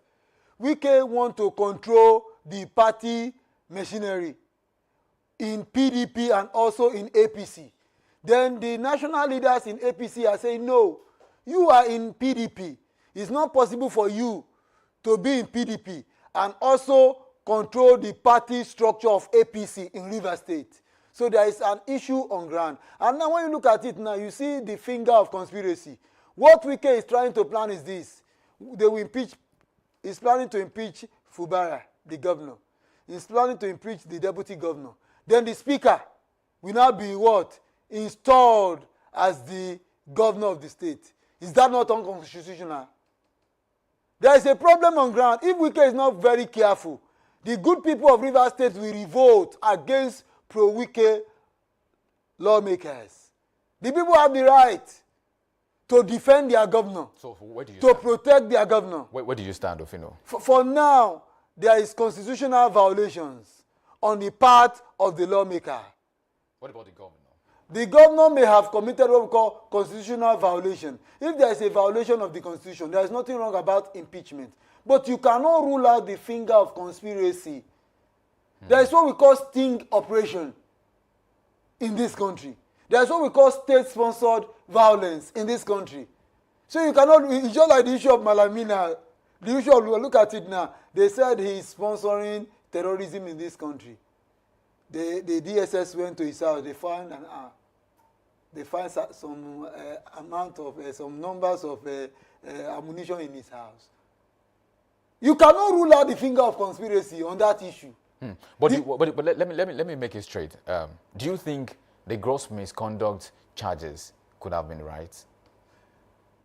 Wike want to control the party machinery in PDP and also in APC. Then the national leaders in APC are saying, no, you are in PDP. It's not possible for you to be in PDP and also control the party structure of APC in Rivers State. So there is an issue on ground. And now when you look at it now, you see the finger of conspiracy. What Wike is trying to plan is this. He's planning to impeach Fubara, the governor. He's planning to impeach the deputy governor. Then the speaker will now be what? Installed as the governor of the state. Is that not unconstitutional? There is a problem on ground. If Wike is not very careful, the good people of Rivers State will revolt against pro-Wike lawmakers. The people have the right to defend their governor, So where do you to stand? protect their governor. Where do you stand, Ofino? For now, there is constitutional violations on the part of the lawmaker. What about the governor? The governor may have committed what we call constitutional violation. If there is a violation of the constitution, there is nothing wrong about impeachment. But you cannot rule out the finger of conspiracy. There is what we call sting operation in this country. There is what we call state-sponsored violence in this country. So you cannot, it's just like the issue of Malamina. The issue of, look at it now. They said he is sponsoring terrorism in this country. The DSS went to his house, they found an arm. they find some amount of, some numbers of ammunition in his house. You cannot rule out the finger of conspiracy on that issue. But let me make it straight. Do you think the gross misconduct charges could have been right?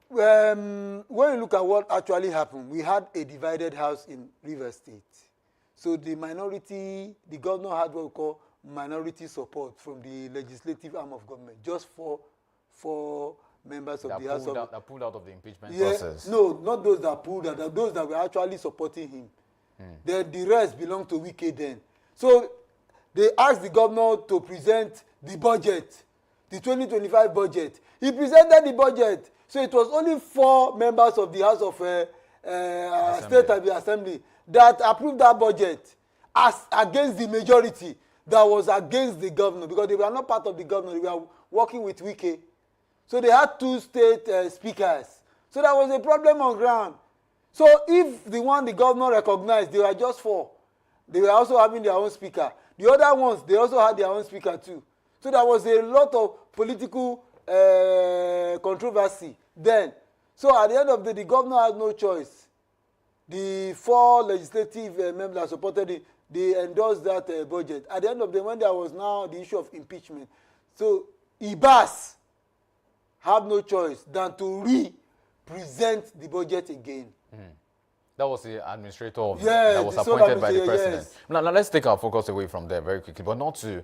When you look at what actually happened, we had a divided house in Rivers State. So the governor had what we call minority support from the legislative arm of government, just four members of the House that pulled out of the impeachment process. No, not those that pulled out, those that were actually supporting him. The rest belonged to Wike then. So they asked the governor to present the budget, the 2025 budget. He presented the budget. So it was only 4 members of the House of State Assembly that approved that budget as against the majority that was against the governor, because they were not part of the governor. They were working with Wike. So they had 2 state speakers. So there was a problem on ground. So if the one the governor recognized, they were just 4. They were also having their own speaker. The other ones, they also had their own speaker too. So there was a lot of political controversy then. So at the end of the day, the governor had no choice. The 4 legislative members that supported it, they endorsed that budget. At the end of the day, when there was now the issue of impeachment, so Ibas had no choice than to re-present the budget again. That was the administrator that was appointed by the president. Yes. Now let's take our focus away from there very quickly, but not to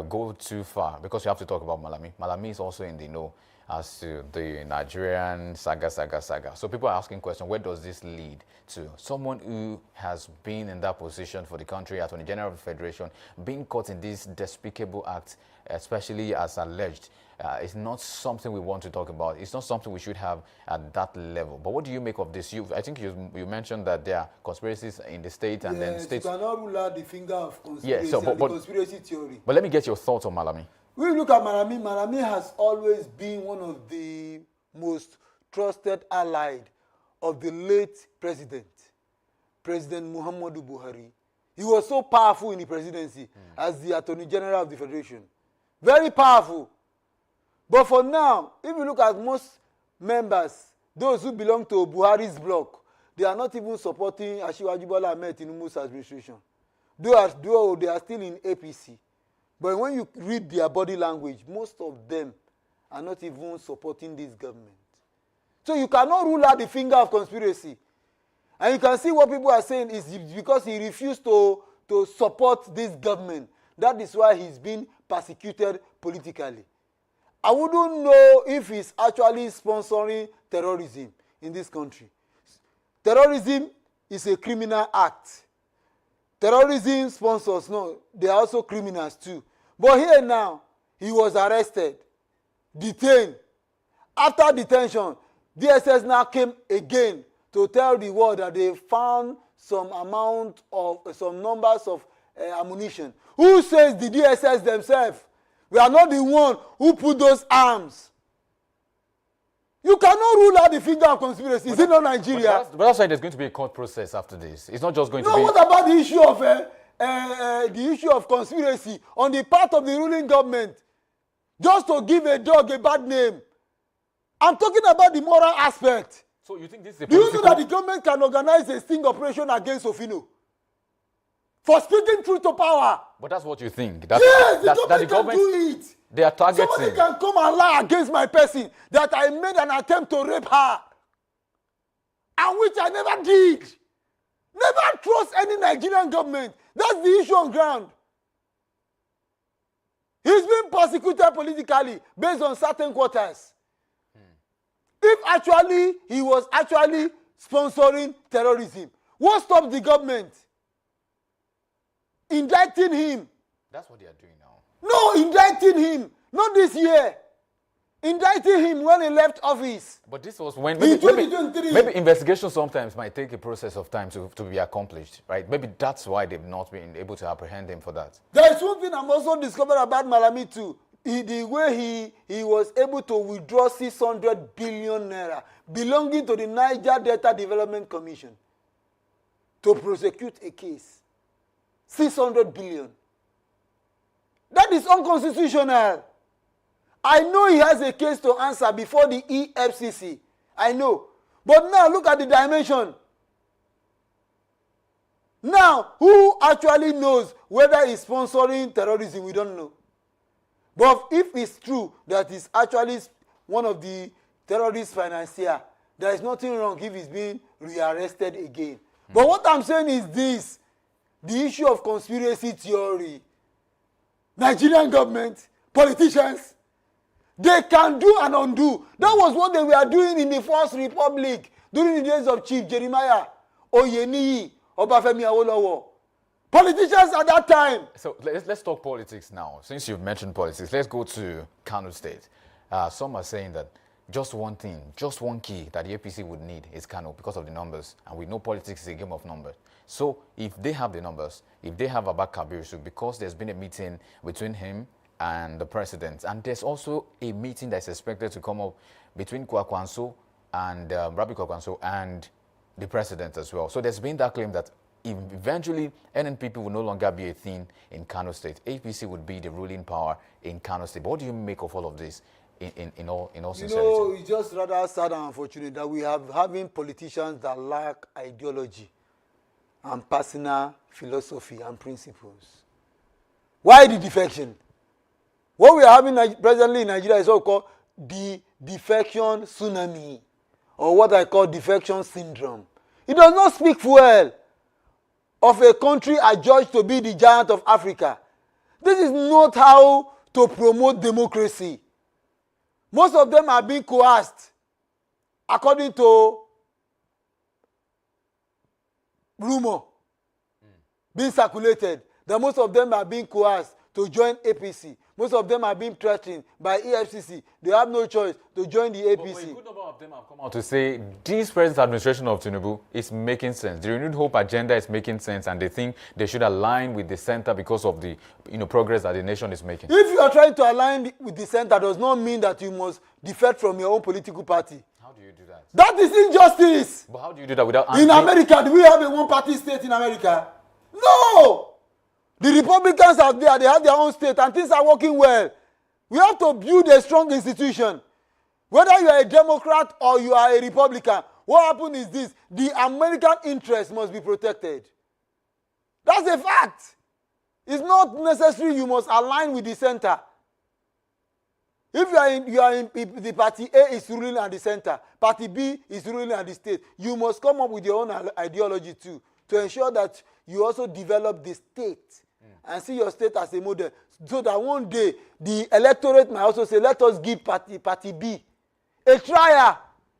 go too far, because we have to talk about Malami. Malami is also in the know as to the Nigerian saga. So people are asking questions, where does this lead to? Someone who has been in that position for the country, Attorney General of the Federation, being caught in this despicable act, especially as alleged, is not something we want to talk about. It's not something we should have at that level. But what do you make of this? I think you mentioned that there are conspiracies in the state, and then states. You cannot rule out the finger of conspiracy, the conspiracy theory. But let me get your thoughts on Malami. When you look at Malami, Malami has always been one of the most trusted allied of the late President Muhammadu Buhari. He was so powerful in the presidency as the Attorney General of the Federation. Very powerful. But for now, if you look at most members, those who belong to Buhari's bloc, they are not even supporting Asiwaju Bola Ahmed Tinubu's administration. Though they are still in APC. But when you read their body language, most of them are not even supporting this government. So you cannot rule out the finger of conspiracy. And you can see what people are saying is because he refused to support this government. That is why he's been persecuted politically. I wouldn't know if he's actually sponsoring terrorism in this country. Terrorism is a criminal act. Terrorism sponsors, no, they are also criminals too. But here now, he was arrested, detained. After detention, DSS now came again to tell the world that they found some numbers of ammunition. Who says the DSS themselves? We are not the one who put those arms. You cannot rule out the finger of conspiracy. Is it not Nigeria? But that's why there's going to be a court process after this. It's not just going to be... No, what about the issue of conspiracy on the part of the ruling government? Just to give a dog a bad name. I'm talking about the moral aspect. So you think this is a Do you know that the government can organize a sting operation against Ofino? For speaking truth to power. But that's what you think. Yes, the government can do it. They are targeting. Somebody can come and lie against my person that I made an attempt to rape her. And which I never did. Never trust any Nigerian government. That's the issue on ground. He's been persecuted politically based on certain quarters. If actually he was actually sponsoring terrorism, what stops the government? Indicting him. That's what they are doing now. No, indicting him. Not this year. Indicting him when he left office. But this was when... Maybe investigation sometimes might take a process of time to be accomplished, right? Maybe that's why they've not been able to apprehend him for that. There is one thing I'm also discovering about Malami too. The way he was able to withdraw 600 billion naira belonging to the Niger Delta Development Commission to prosecute a case. 600 billion. That is unconstitutional. I know he has a case to answer before the EFCC. I know. But now look at the dimension. Now, who actually knows whether he's sponsoring terrorism? We don't know. But if it's true that he's actually one of the terrorist financiers, there is nothing wrong if he's being rearrested again. But what I'm saying is this, the issue of conspiracy theory. Nigerian government, politicians, they can do and undo. That was what they were doing in the First Republic during the days of Chief Jeremiah Oyeniyi, Obafemi Awolowo. Politicians at that time. So let's talk politics now. Since you've mentioned politics, let's go to Kano State. Some are saying that just one thing, just one key that the APC would need is Kano because of the numbers. And we know politics is a game of numbers. So if they have the numbers, if they have Abba Kabir, so because there's been a meeting between him and the president, and there's also a meeting that's expected to come up between Kwakwanso and Rabi Kwakwanso and the president as well. So there's been that claim that eventually NNPP will no longer be a thing in Kano State. APC would be the ruling power in Kano State. But what do you make of all of this in all sincerity? You know, it's just rather sad and unfortunate that we have having politicians that lack ideology and personal philosophy and principles. Why the defection? What we are having presently in Nigeria is what we call the defection tsunami, or what I call defection syndrome. It does not speak well of a country adjudged to be the giant of Africa. This is not how to promote democracy. Most of them are being coerced according to rumor being circulated that most of them are being coerced to join APC. Most of them are being threatened by EFCC. They have no choice to join the APC. But a good number of them have come out to say this present administration of Tinubu is making sense. The Renewed Hope agenda is making sense, and they think they should align with the center because of the progress that the nation is making. If you are trying to align with the center, does not mean that you must defect from your own political party. How do you do that? That is injustice. But how do you do that without... In America, do we have a one-party state in America? No! The Republicans are there, they have their own state, and things are working well. We have to build a strong institution. Whether you are a Democrat or you are a Republican, what happens is this: the American interest must be protected. That's a fact. It's not necessary you must align with the center. If you are in the party A is ruling at the center, party B is ruling at the state, you must come up with your own ideology too, to ensure that you also develop the state and see your state as a model, so that one day the electorate might also say, let us give party B a trial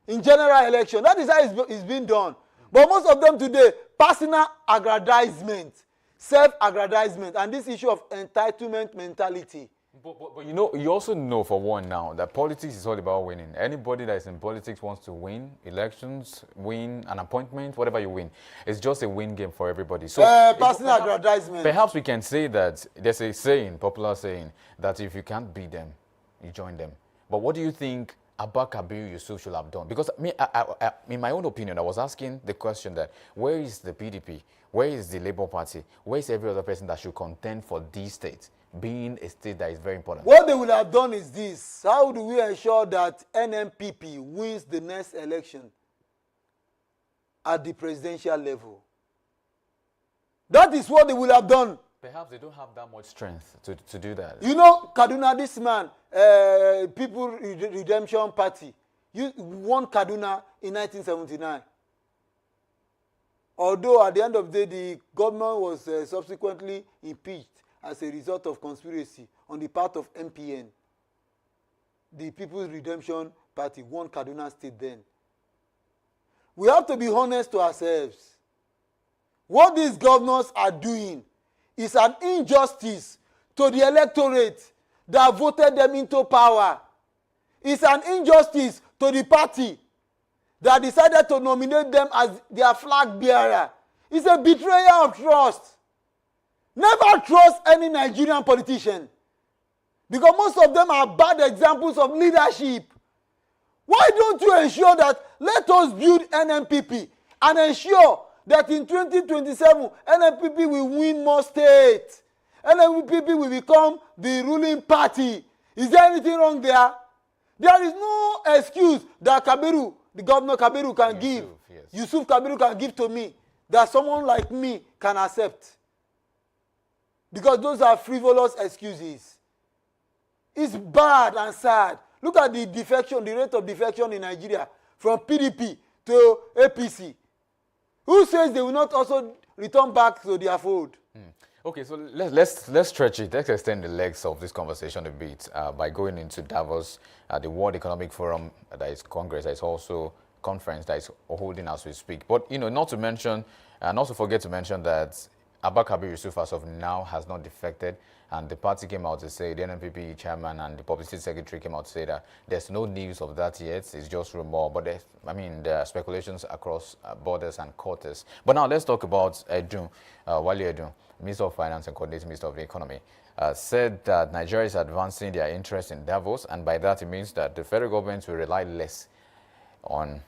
in general election. That is how it's being done. But most of them today, personal aggrandizement, self-aggrandizement, and this issue of entitlement mentality. But you also know for one now that politics is all about winning. Anybody that is in politics wants to win elections, win an appointment, whatever you win. It's just a win game for everybody. So personal aggrandizement. Perhaps we can say that there's a saying, popular saying, that if you can't beat them, you join them. But what do you think Abba Kabir Yusuf should have done? Because in my own opinion, I was asking the question that where is the PDP? Where is the Labour Party? Where is every other person that should contend for these states, being a state that is very important? What they would have done is this: how do we ensure that NNPP wins the next election at the presidential level? That is what they would have done. Perhaps they don't have that much strength to do that. You know, Kaduna, this man, People Redemption Party, won Kaduna in 1979. Although at the end of the day, the government was subsequently impeached as a result of conspiracy on the part of MPN. The People's Redemption Party won Kaduna State then. We have to be honest to ourselves. What these governors are doing is an injustice to the electorate that voted them into power. It's an injustice to the party that decided to nominate them as their flag bearer. It's a betrayal of trust. Never trust any Nigerian politician, because most of them are bad examples of leadership. Why don't you ensure that let us build NNPP and ensure that in 2027 NNPP will win more states. NNPP will become the ruling party. Is there anything wrong there? There is no excuse that Kabiru, the governor Kabiru can give. Yes. Yusuf Kabiru can give to me that someone like me can accept. Because those are frivolous excuses. It's bad and sad. Look at the defection, the rate of defection in Nigeria from PDP to APC. Who says they will not also return back to their fold? Okay, so let's stretch it. Let's extend the legs of this conversation a bit by going into Davos, the World Economic Forum, that is Congress, that is also conference that is holding as we speak. But not to mention, not to forget to mention that Abba Kabir Yusuf as of now has not defected, and the party came out to say, the NNPP chairman and the publicity secretary came out to say that there's no news of that yet, it's just rumor, but there are speculations across borders and quarters. But now let's talk about Edun, Wale Edun, Minister of Finance and Coordinating Minister of the Economy, said that Nigeria is advancing their interest in Davos, and by that it means that the federal government will rely less on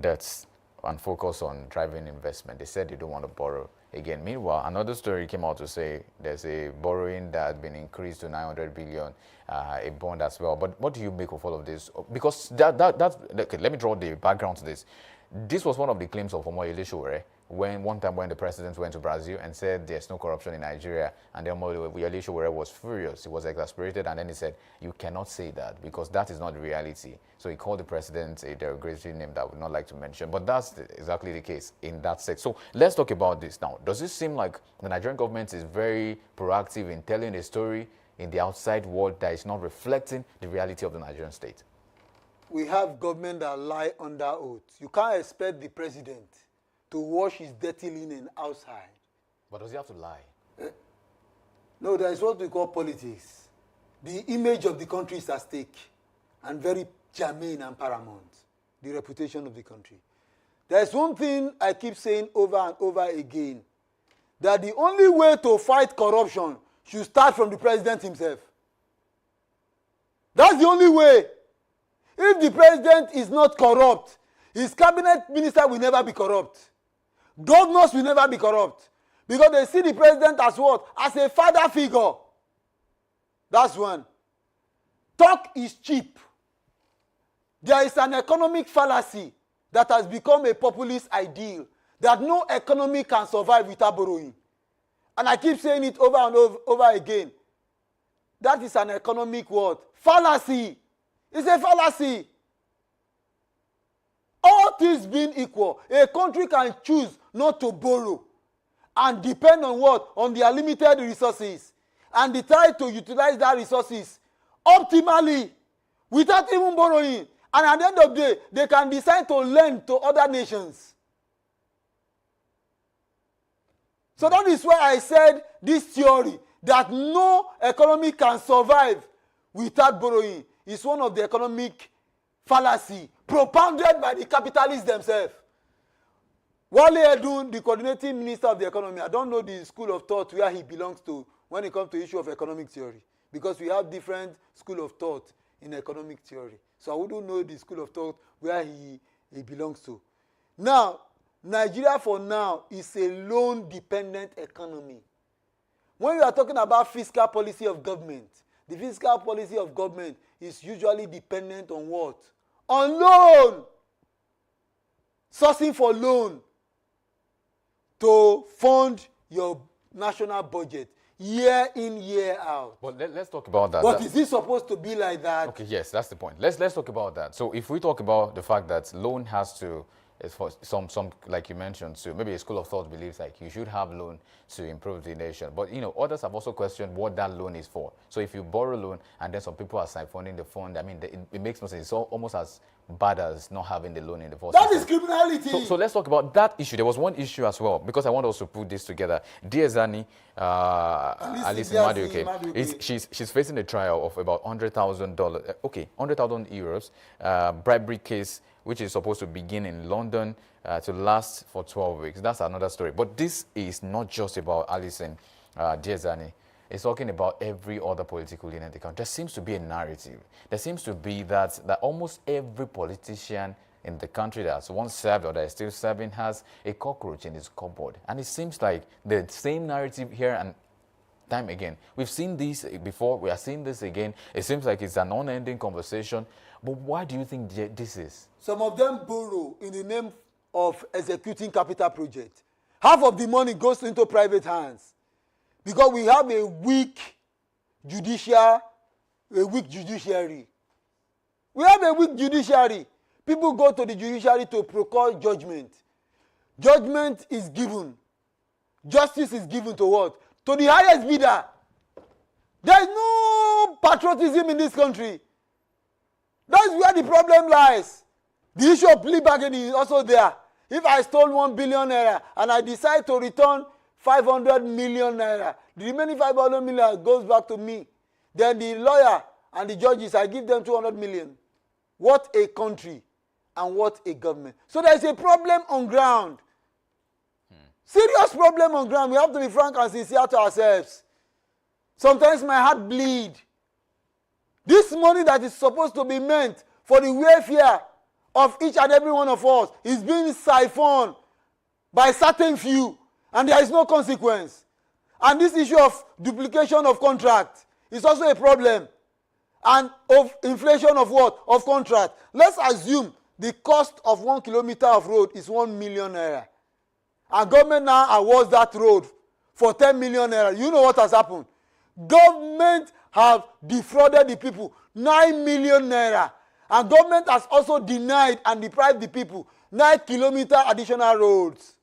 debts and focus on driving investment. They said they don't want to borrow again. Meanwhile, another story came out to say there's a borrowing that has been increased to 900 billion, a bond as well. But what do you make of all of this? Because that's okay, let me draw the background to this. This was one of the claims of Omoyele Sowore one time when the president went to Brazil and said there's no corruption in Nigeria, and then Omoyele Sowore was furious. He was exasperated, and then he said, you cannot say that because that is not reality. So he called the president a derogatory name that I would not like to mention, but that's exactly the case in that sense. So let's talk about this now. Does it seem like the Nigerian government is very proactive in telling a story in the outside world that is not reflecting the reality of the Nigerian state? We have government that lie under oath. You can't expect the president to wash his dirty linen outside. But does he have to lie? No, there is what we call politics. The image of the country is at stake and very germane and paramount. The reputation of the country. There's one thing I keep saying over and over again, that the only way to fight corruption should start from the president himself. That's the only way. If the president is not corrupt, his cabinet minister will never be corrupt. Governors will never be corrupt. Because they see the president as what? As a father figure. That's one. Talk is cheap. There is an economic fallacy that has become a populist ideal, that no economy can survive without borrowing. And I keep saying it over and over again. That is an economic word. Fallacy. It's a fallacy. All things being equal, a country can choose not to borrow and depend on what? On their limited resources. And they try to utilize that resources optimally without even borrowing. And at the end of the day, they can decide to lend to other nations. So that is why I said this theory that no economy can survive without borrowing is one of the economic fallacy propounded by the capitalists themselves. Wale Edun, the coordinating minister of the economy, I don't know the school of thought where he belongs to when it comes to issue of economic theory, because we have different school of thought in economic theory. So I wouldn't know the school of thought where he belongs to. Now, Nigeria for now is a loan-dependent economy. When we are talking about fiscal policy of government, the fiscal policy of government is usually dependent on what? On loan. Sourcing for loan to fund your national budget year in, year out. But let's talk about that. But is it supposed to be like that? Okay, yes, that's the point. Let's talk about that. So if we talk about the fact that loan has to, is for some like you mentioned, so maybe a school of thought believes like you should have loan to improve the nation. But others have also questioned what that loan is for. So if you borrow loan and then some people are siphoning the fund, I mean, it makes no sense. It's almost as bad as not having the loan in the first place. That is criminality. So let's talk about that issue. There was one issue as well, because I want us to put this together. Dear Zani, Alice Madueke, she's facing a trial of about $100,000, okay, 100,000 euros, bribery case, which is supposed to begin in London to last for 12 weeks. That's another story. But this is not just about Alison Diezani. It's talking about every other political leader in the country. There seems to be a narrative. There seems to be that almost every politician in the country that's once served or that is still serving has a cockroach in his cupboard. And it seems like the same narrative here and time again. We've seen this before. We are seeing this again. It seems like it's an unending conversation. But why do you think this is? Some of them borrow in the name of executing capital project. Half of the money goes into private hands because we have a weak judiciary. We have a weak judiciary. People go to the judiciary to procure judgment. Judgment is given. Justice is given to what? To the highest bidder. There is no patriotism in this country. That's where the problem lies. The issue of plea bargaining is also there. If I stole 1 billion naira and I decide to return 500 million naira, the remaining 500 million goes back to me. Then the lawyer and the judges, I give them 200 million. What a country and what a government. So there is a problem on ground. Serious problem on ground. We have to be frank and sincere to ourselves. Sometimes my heart bleeds. This money that is supposed to be meant for the welfare of each and every one of us is being siphoned by certain few, and there is no consequence. And this issue of duplication of contract is also a problem. And of inflation of what? Of contract. Let's assume the cost of 1 kilometer of road is 1 million naira. And government now awards that road for 10 million naira. You know what has happened? Government have defrauded the people 9 million naira. And government has also denied and deprived the people 9 kilometer additional roads.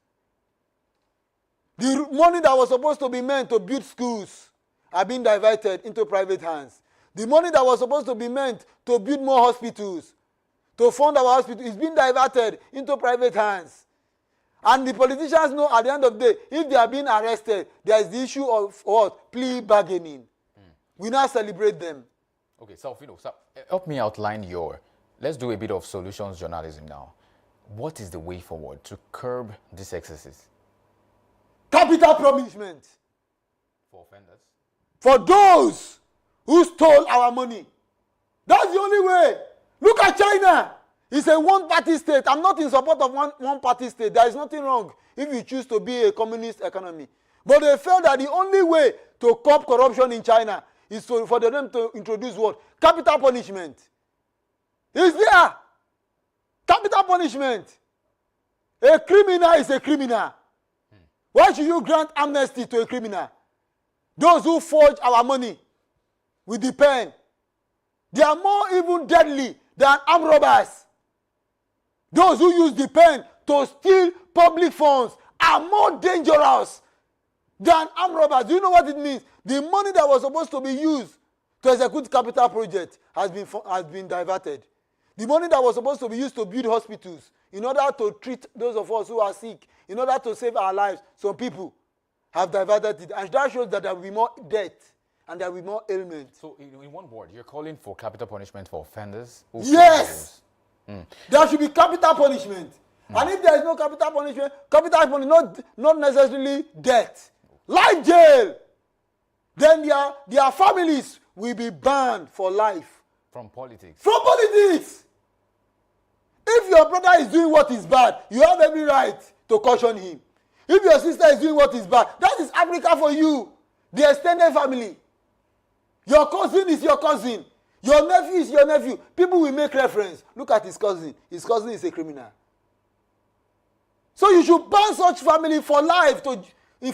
The money that was supposed to be meant to build schools are being diverted into private hands. The money that was supposed to be meant to build more hospitals, to fund our hospitals, is being diverted into private hands. And the politicians know at the end of the day, if they are being arrested, there is the issue of what? Plea bargaining. We now celebrate them. Okay, so help me outline let's do a bit of solutions journalism now. What is the way forward to curb these excesses? Capital punishment. For offenders? For those who stole our money. That's the only way. Look at China. It's a one-party state. I'm not in support of one-party state. There is nothing wrong if you choose to be a communist economy. But they felt that the only way to curb corruption in China is for them to introduce what? Capital punishment. It's there. Capital punishment. A criminal is a criminal. Why should you grant amnesty to a criminal? Those who forge our money with the pen, they are more even deadly than armed robbers. Those who use the pen to steal public funds are more dangerous than armed robbers. Do you know what it means? The money that was supposed to be used to execute capital project has been diverted. The money that was supposed to be used to build hospitals in order to treat those of us who are sick, in order to save our lives, some people have diverted it. And that shows that there will be more death and there will be more ailment. So in one word, you're calling for capital punishment for offenders? Yes! There should be capital punishment. And if there is no capital punishment, not necessarily death, life jail, then their families will be banned for life. From politics? From politics! If your brother is doing what is bad, you have every right to caution him. If your sister is doing what is bad, that is Africa for you. The extended family. Your cousin is your cousin. Your nephew is your nephew. People will make reference. Look at his cousin. His cousin is a criminal. So you should ban such family for life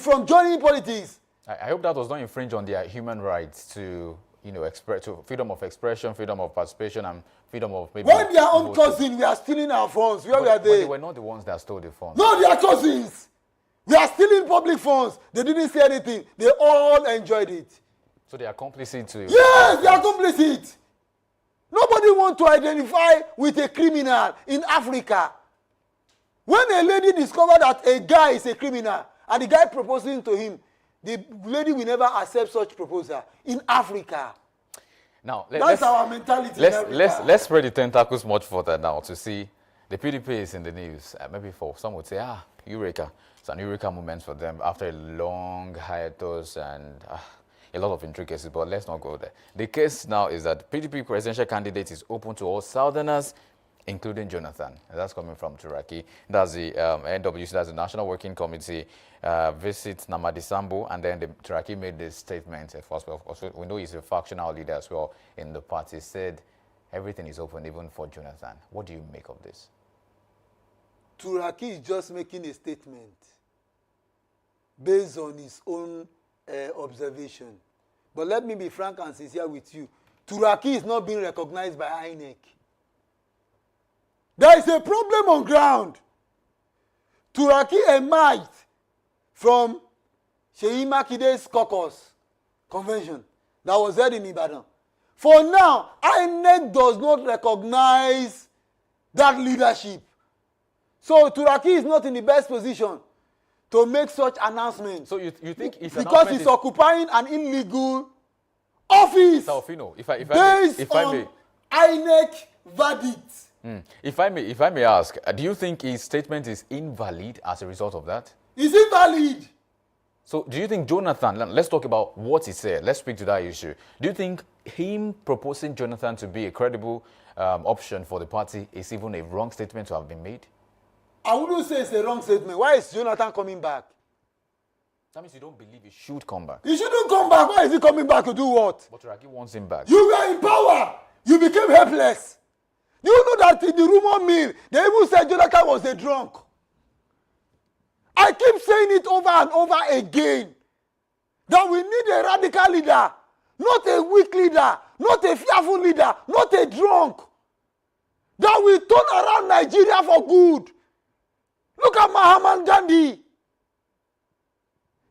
from joining politics. I hope that does not infringe on their human rights to, to freedom of expression, freedom of participation, and freedom of maybe. When their own cousin, we are stealing our funds. Where were they? They were not the ones that stole the funds. No, they are cousins. We are stealing public funds. They didn't say anything. They all enjoyed it. So they are complicit to. Yes, they are complicit. Nobody wants to identify with a criminal in Africa. When a lady discovers that a guy is a criminal and the guy proposing to him, the lady will never accept such proposal in Africa. Now, that's our mentality. Let's spread the tentacles much further now to see the PDP is in the news. Maybe some would say, Eureka. It's an Eureka moment for them after a long hiatus and a lot of intricacies, but let's not go there. The case now is that PDP presidential candidate is open to all Southerners including Jonathan. And that's coming from Turaki. That's the NWC, that's the National Working Committee, visits Namadi Sambo, and then Turaki made this statement. First, also, we know he's a factional leader as well in the party, said everything is open even for Jonathan. What do you make of this? Turaki is just making a statement based on his own observation. But let me be frank and sincere with you. Turaki is not being recognized by INEC. There is a problem on ground. Turaki emerged from Sheyi Makide's caucus convention that was held in Ibadan. For now, INEC does not recognize that leadership. So Turaki is not in the best position to make such announcements. So you think his because he's occupying an illegal office if I based on INEC verdict. If I may ask, do you think his statement is invalid as a result of that? Is it valid? So do you think Jonathan, let's talk about what he said. Let's speak to that issue. Do you think him proposing Jonathan to be a credible option for the party is even a wrong statement to have been made? I wouldn't say it's a wrong statement. Why is Jonathan coming back? That means you don't believe he should come back. He shouldn't come back. Why is he coming back to do what? But Turaki wants him back. You were in power. You became helpless. Do you know that in the rumor mill, they even said Jonathan was a drunk? I keep saying it over and over again. That we need a radical leader. Not a weak leader. Not a fearful leader. Not a drunk. That will turn around Nigeria for good. Look at Mahatma Gandhi.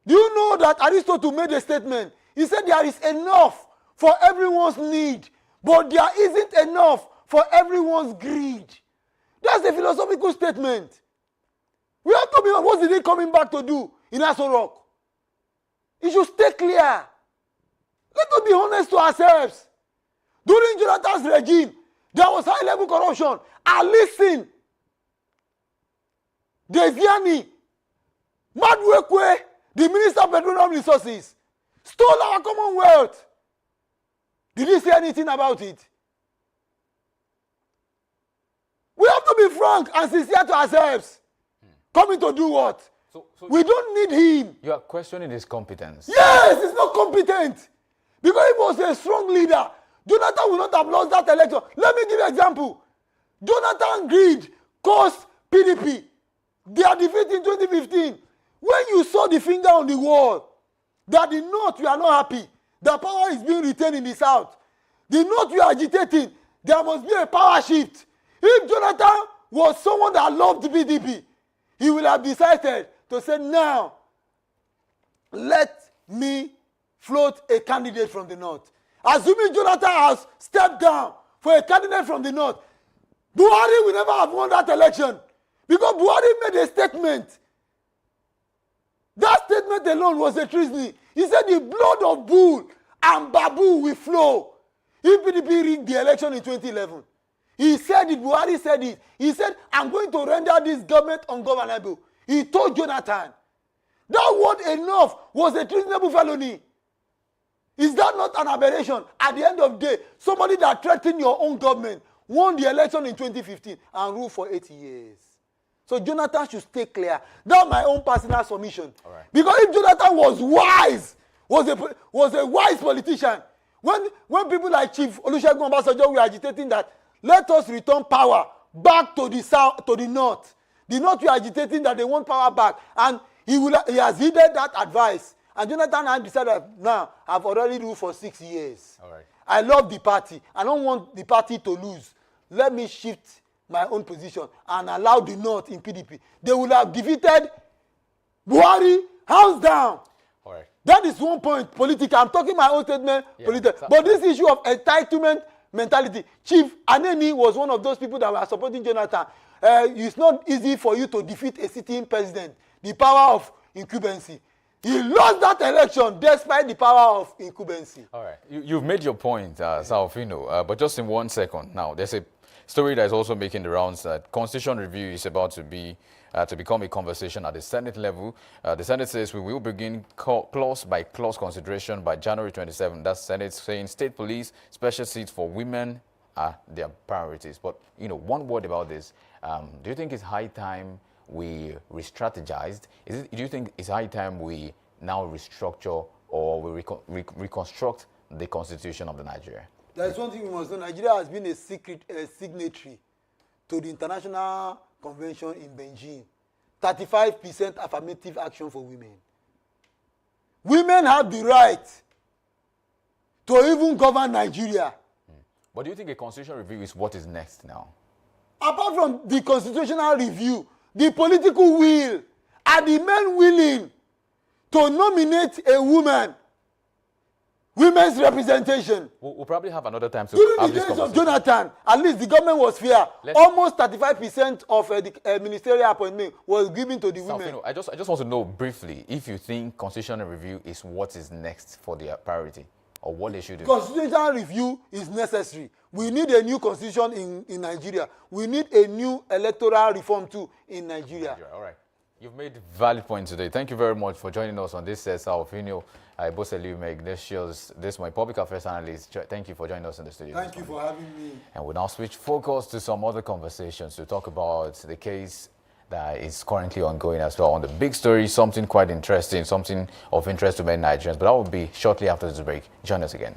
Do you know that Aristotle made a statement? He said there is enough for everyone's need, but there isn't enough for everyone's greed. That's a philosophical statement. We have to be on what is he coming back to do in Aso Rock? It should stay clear. Let us be honest to ourselves. During Jonathan's regime, there was high-level corruption. And listen, Deziani, Madwekwe, the Minister of Petroleum Resources, stole our Commonwealth. Did you say anything about it? We have to be frank and sincere to ourselves. Coming to do what? So we don't need him. You are questioning his competence. Yes, he's not competent. Because he was a strong leader. Jonathan would not have lost that election. Let me give you an example. Jonathan greed cost PDP their defeat in 2015. When you saw the finger on the wall, that the North, you are not happy. The power is being retained in the South. The North, you are agitating. There must be a power shift. If Jonathan was someone that loved PDP, he will have decided to say, now, let me float a candidate from the North. Assuming Jonathan has stepped down for a candidate from the North, Buhari will never have won that election. Because Buhari made a statement. That statement alone was a treason. He said the blood of bull and babu will flow. If PDP rigged the election in 2011, he said it, Buhari said it. He said, I'm going to render this government ungovernable. He told Jonathan. That word enough was a treasonable felony. Is that not an aberration? At the end of the day, somebody that threatened your own government won the election in 2015 and ruled for 8 years. So Jonathan should stay clear. That's my own personal submission. All right. Because if Jonathan was wise, was a wise politician, when people like Chief Olusegun Obasanjo were agitating that, let us return power back to the south, to the north. The north were agitating that they want power back, and he has heeded that advice. And Jonathan had decided, now I've already ruled for 6 years. All right. I love the party. I don't want the party to lose. Let me shift my own position and allow the North in PDP. They will have defeated Buhari hands down. All right. That is one point political. I'm talking my own statement political. But this issue of entitlement mentality, Chief Aneni was one of those people that were supporting Jonathan. It's not easy for you to defeat a sitting president. The power of incumbency. He lost that election despite the power of incumbency. All right. You've made your point, Saofino, but just in 1 second. Now, there's a story that is also making the rounds that constitution review is about to become a conversation at the Senate level. The Senate says we will begin clause by clause consideration by January 27. That's Senate saying state police, special seats for women are their priorities. But, one word about this. Do you think it's high time we re-strategized? Do you think it's high time we now restructure or we reconstruct the constitution of the Nigeria? There's one thing we must know. Nigeria has been a signatory to the International Convention in Beijing. 35% affirmative action for women. Women have the right to even govern Nigeria. But do you think a constitutional review is what is next now? Apart from the constitutional review, the political will, are the men willing to nominate a woman? Women's representation. We'll probably have another time to During have the this days of conversation. Jonathan, at least the government was fair. Almost 35% of the ministerial appointment was given to the women. I just want to know briefly if you think constitutional review is what is next for their priority or what they should do. Constitutional review is necessary. We need a new constitution in Nigeria. We need a new electoral reform too in Nigeria. All right. You've made valid points today. Thank you very much for joining us on this Salfinio Boseliume Ignatius. This is my public affairs analyst. Thank you for joining us in the studio. Thank you for having me. And we'll now switch focus to some other conversations to talk about the case that is currently ongoing as well. On the big story, something quite interesting, something of interest to many Nigerians. But that will be shortly after this break. Join us again.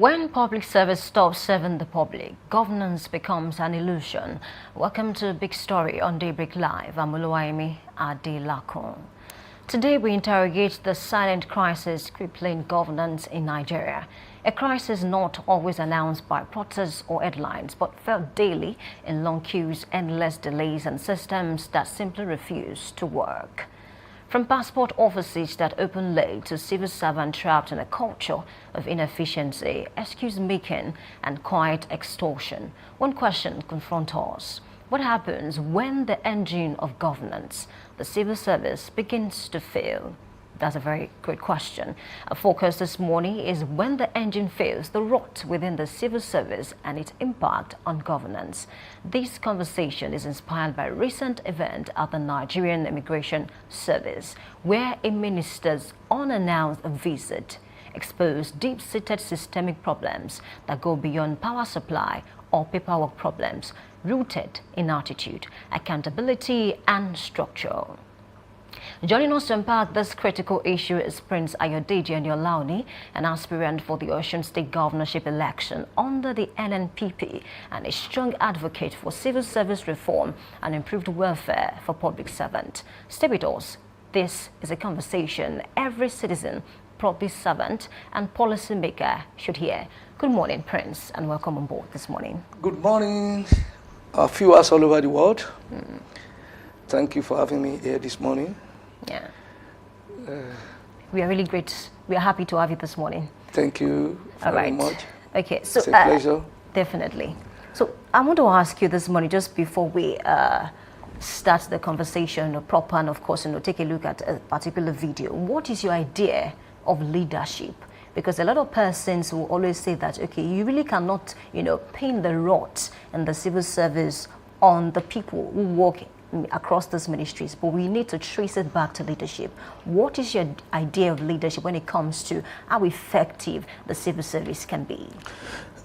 When public service stops serving the public, governance becomes an illusion. Welcome to Big Story on Daybreak Live. I'm Oluwaimi Adelakun. Today we interrogate the silent crisis crippling governance in Nigeria. A crisis not always announced by protests or headlines, but felt daily in long queues, endless delays, and systems that simply refuse to work. From passport offices that open late to civil servants trapped in a culture of inefficiency, excuse-making, and quiet extortion, one question confronts us. What happens when the engine of governance, the civil service, begins to fail? That's a very good question. Our focus this morning is when the engine fails, the rot within the civil service and its impact on governance. This conversation is inspired by a recent event at the Nigerian Immigration Service, where a minister's unannounced visit exposed deep-seated systemic problems that go beyond power supply or paperwork problems, rooted in attitude, accountability, and structure. Joining us to unpack this critical issue is Prince Ayodeji Eniolaoni, an aspirant for the Osun State governorship election under the NNPP and a strong advocate for civil service reform and improved welfare for public servants. Stay with us. This is a conversation every citizen, public servant, and policymaker should hear. Good morning, Prince, and welcome on board this morning. Good morning, our viewers all over the world. Thank you for having me here this morning. Yeah. We are really great. We are happy to have you this morning. Thank you very much. Okay, so it's a pleasure. Definitely. So I want to ask you this morning, just before we start the conversation proper, and of course, take a look at a particular video. What is your idea of leadership? Because a lot of persons will always say that, okay, you really cannot, pin the rot in the civil service on the people who work across these ministries, but we need to trace it back to leadership. What is your idea of leadership when it comes to how effective the civil service can be?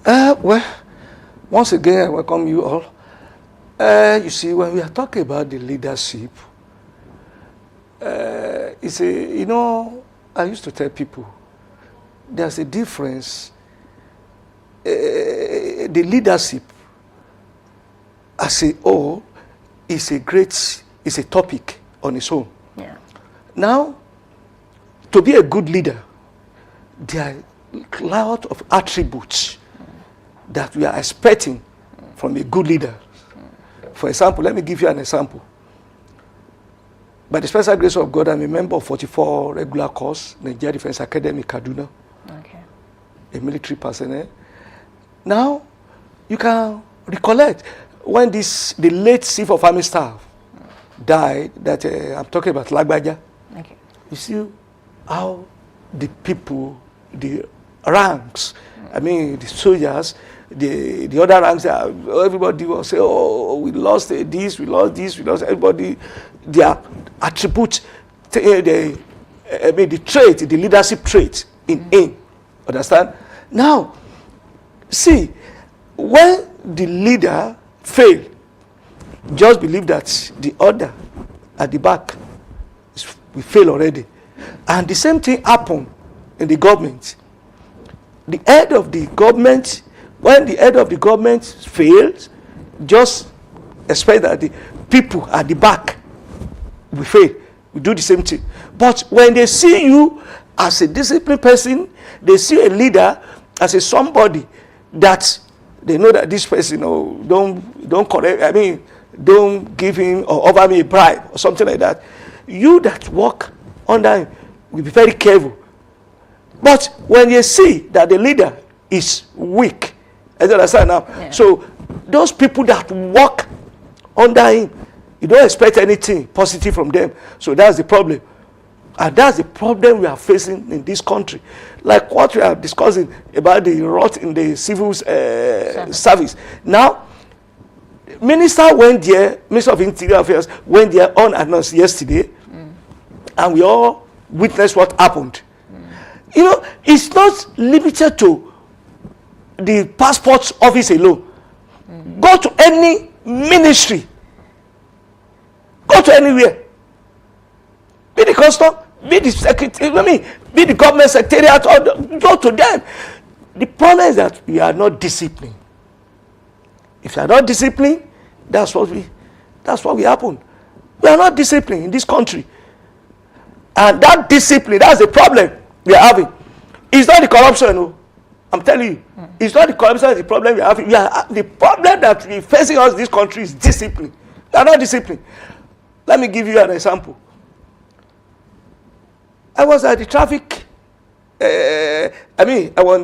Well, once again, I welcome you all. You see, when we are talking about the leadership, it's I used to tell people, there's a difference. The leadership as a whole is a topic on its own. Yeah. Now, to be a good leader, there are a lot of attributes that we are expecting from a good leader. For example, let me give you an example. By the special grace of God, I'm a member of 44 regular course, Nigeria Defense Academy, Kaduna. Okay. A military personnel. Now, you can recollect when the late chief of army staff died, that I'm talking about Lagbaja. Okay. You see how the people, the ranks, I mean the soldiers, the other ranks, everybody will say, oh, we lost this, we lost everybody, their attributes, the trait, the leadership trait in aim. Understand? Now, see, when the leader fail, just believe that the order at the back we fail already. And the same thing happened in the government. The head of the government, when the head of the government fails, just expect that the people at the back will fail. We do the same thing. But when they see you as a disciplined person, they see a leader as a somebody that they know that this person, don't correct, don't give him or offer me a bribe or something like that. You that work under him will be very careful. But when you see that the leader is weak, as you understand now, yeah. So those people that work under him, you don't expect anything positive from them. So that's the problem. And that's the problem we are facing in this country. Like what we are discussing about the rot in the civil service. Now, Minister of Interior Affairs went there unannounced yesterday, and we all witnessed what happened. It's not limited to the passport office alone. Go to any ministry. Go to anywhere. Be the custom, be the secretary, be the government secretariat, or go to them. the problem is that we are not disciplined. If you are not disciplined, that's what will happen. We are not disciplined in this country. And that discipline, that's the problem we are having. It's not the corruption, no. I'm telling you. It's not the corruption that's the problem we are having. The problem that is facing us in this country is discipline. We are not disciplined. Let me give you an example. I was at the traffic. I was on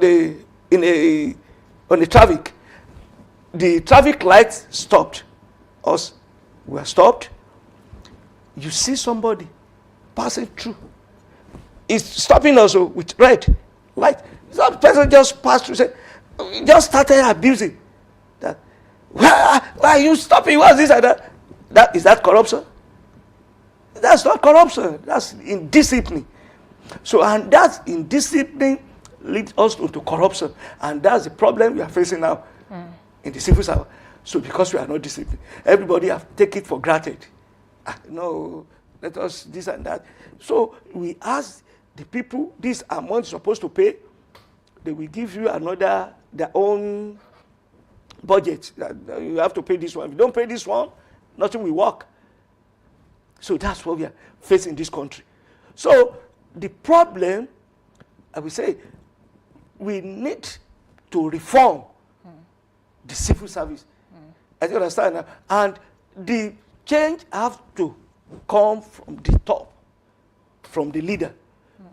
the traffic. The traffic lights stopped us. We were stopped. You see somebody passing through. It's stopping us with red light. That person just passed through. Just started abusing. That why are you stopping? What's this and that? Is that corruption? That's not corruption. That's indiscipline. So, and that indiscipline leads us into corruption. And that's the problem we are facing now in the civil service. So, because we are not disciplined, everybody have take it for granted. No, let us this and that. So, we ask the people, this amount you're supposed to pay, they will give you their own budget. You have to pay this one. If you don't pay this one, nothing will work. So that's what we are facing in this country. So the problem, I will say, we need to reform the civil service. I think you understand now. And the change have to come from the top, from the leader,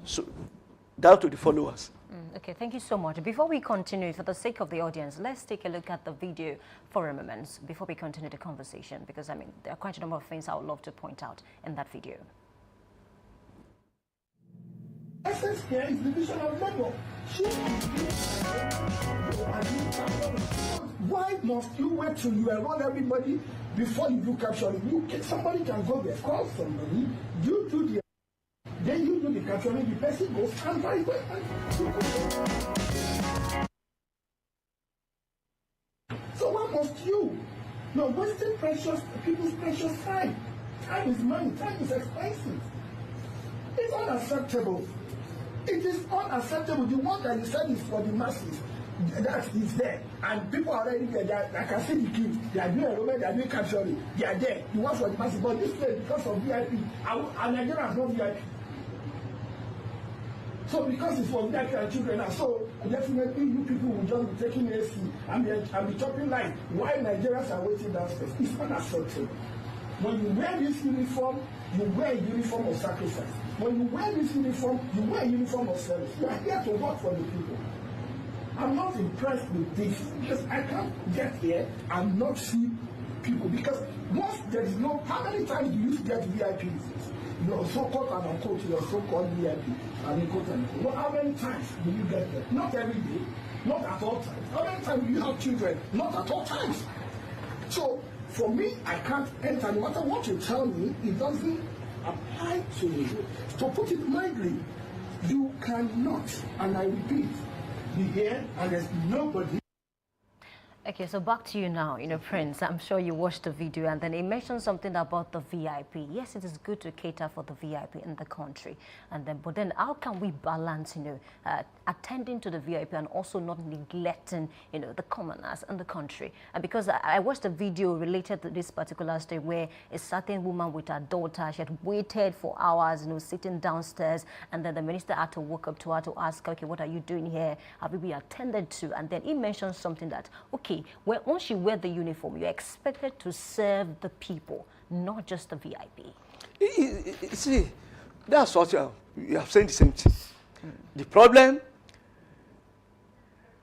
so down to the followers. Okay, thank you so much. Before we continue, for the sake of the audience, let's take a look at the video for a moment before we continue the conversation, because, I mean, there are quite a number of things I would love to point out in that video. Essence here is division of labor. Why must you wait till you enroll everybody before you do capturing? Somebody can go there, call somebody, you do the then you do the capturing, the person goes and buy it. So why must you? You're wasting people's precious time. Time is money, time is expensive. It's unacceptable. It is unacceptable. The one that you said is for the masses, that is there. And people are already there. I can see the kids. They are doing enrollment, they are doing capturing. They are there. The one for the masses. But this place, because of VIP, and Nigeria has no VIP. So because it's for VIP and children now, so definitely you people will just be taking AC and be chopping line while Nigerians are waiting downstairs. It's unacceptable. When you wear this uniform, you wear a uniform of sacrifice. When you wear this uniform, you wear a uniform of service. You are here to work for the people. I'm not impressed with this because I can't get here and not see people. Because once there is no, how many times do you get VIPs? Your so-called and unquote, your so-called VIP, and quote and unquote. Well, how many times do you get there? Not every day, not at all times. How many times do you have children? Not at all times. So, for me, I can't enter. No matter what you tell me, it doesn't apply to me. To put it mildly, you cannot, and I repeat, be here and there's nobody. Okay, so back to you now, Prince. I'm sure you watched the video and then he mentioned something about the VIP. Yes, it is good to cater for the VIP in the country. But then how can we balance, attending to the VIP and also not neglecting, the commoners in the country? And because I watched a video related to this particular story where a certain woman with her daughter, she had waited for hours, sitting downstairs, and then the minister had to walk up to her to ask, okay, what are you doing here? Have you been attended to? And then he mentioned something that, okay, once you wear the uniform, you're expected to serve the people, not just the VIP. See, that's what you have said the same thing. The problem,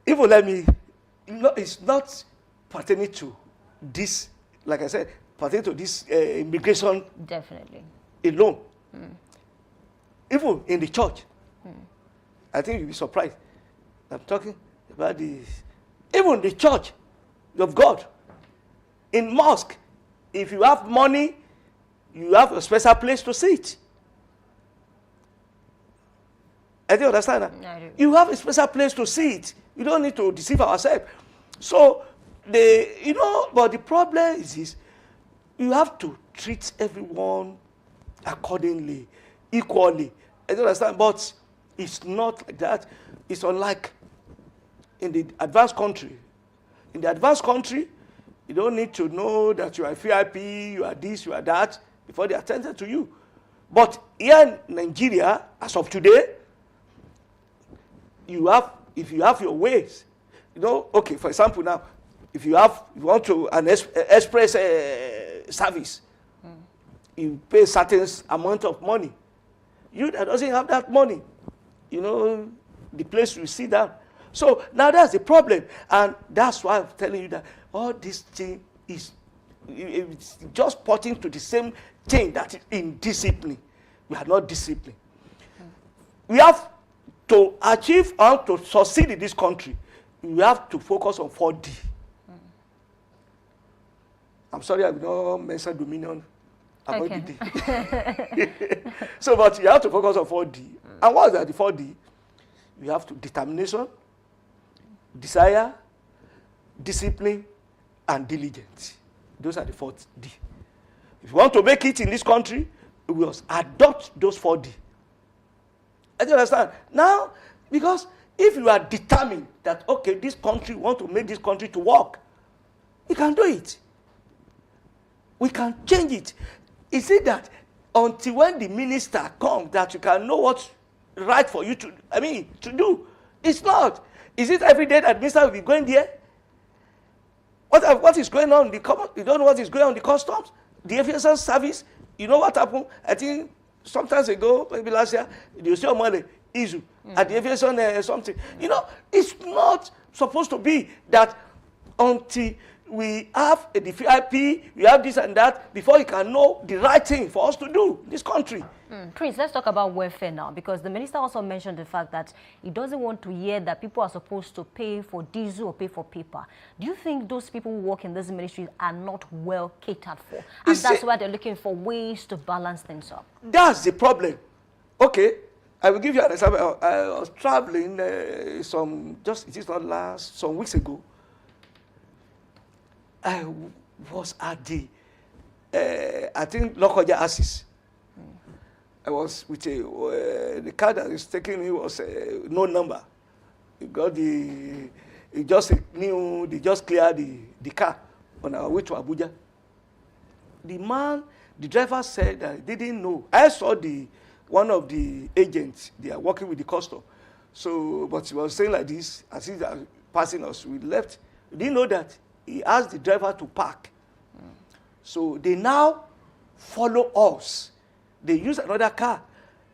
it's not pertaining to this, like I said, pertaining to this immigration Definitely. alone. Even in the church, I think you'll be surprised. I'm talking about even the church of God, in mosque, if you have money, you have a special place to sit. I do understand that? I do. You have a special place to sit. You don't need to deceive ourselves. So, but the problem is this, you have to treat everyone accordingly, equally. I don't understand, but it's not like that. It's unlike in the advanced country. In the advanced country, you don't need to know that you are a VIP, you are this, you are that, before they attend to you. But here in Nigeria, as of today, if you have your ways, okay, for example now, if you want to an express service, you pay a certain amount of money. You that doesn't have that money, the place will sit down. So now that's the problem, and that's why I'm telling you that all this thing is it's just pointing to the same thing, that is indiscipline. We are not disciplined. We have to achieve and to succeed in this country. We have to focus on 4D. I'm sorry I will not mention Dominion. Okay. So, but you have to focus on 4D. And what is that, the 4D? You have to determination, desire, discipline, and diligence. Those are the 4D. If you want to make it in this country, we must adopt those 4D. Do you understand? Now, because if you are determined that, okay, this country, want to make this country to work, we can do it. We can change it. Is it that until when the minister comes that you can know what's right for you to do? It's not. Is it every day that minister will be going there? What is going on? You don't know what is going on in the customs, the aviation service. You know what happened? I think sometimes ago, maybe last year, you see money issue at the aviation something. It's not supposed to be that until we have a VIP, we have this and that, before you can know the right thing for us to do in this country. Prince, let's talk about welfare now, because the minister also mentioned the fact that he doesn't want to hear that people are supposed to pay for diesel or pay for paper. Do you think those people who work in this ministry are not well catered for? And that's why they're looking for ways to balance things up. That's the problem. Okay, I will give you an example. I was traveling some weeks ago. I was at the, I think, Lokoja Axis. I was with the car that is taking me was no number. They just cleared the car on our way to Abuja. The driver said that he didn't know. I saw one of the agents, they are working with the custom. So, but he was saying like this, as he was passing us, we left. We didn't know that he asked the driver to park. So they now follow us. They use another car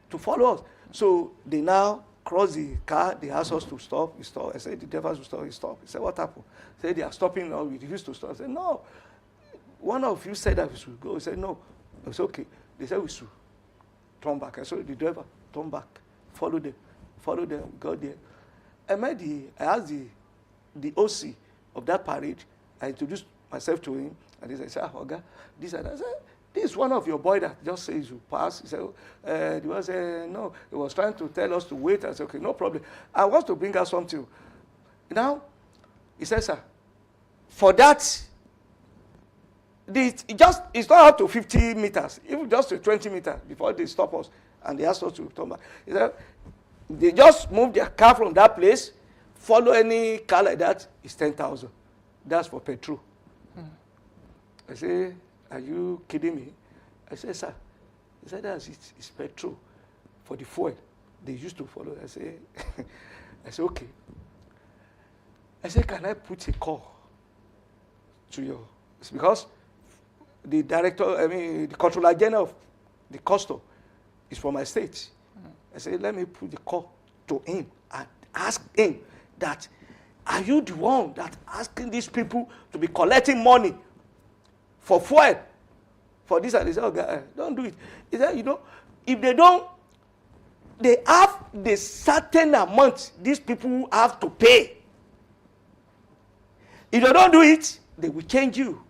to follow us. So they now cross the car. They asked us to stop. We stop. I said, the driver will stop. He stopped. He said, what happened? He said, they are stopping now. We refuse to stop. I said, no. One of you said that we should go. He said, no. I said, okay. They said we should turn back. I said, the driver, turn back. Follow them. Follow them. Go there. I asked the OC of that parade. I introduced myself to him. And he said, Oga, this and that. I said, this is one of your boys that just says you pass. He said, he was no. He was trying to tell us to wait. I said, okay, no problem. I want to bring out something. Now, he said, sir, for that, it's not up to 50 meters, even just to 20 meters before they stop us. And they asked us to turn back. He said, they just move their car from that place, follow any car like that, it's 10,000. That's for petrol. I say, are you kidding me? I said, sir. He said, it's petrol for the fuel. They used to follow. I say, okay. I said, can I put a call to your? It's because the the controller general of the custom is from my state. I said, let me put the call to him and ask him that, are you the one that asking these people to be collecting money for fuel, for this? And they say, oh, God, don't do it. He said, if they don't, they have the certain amount these people have to pay. If they don't do it, they will change you.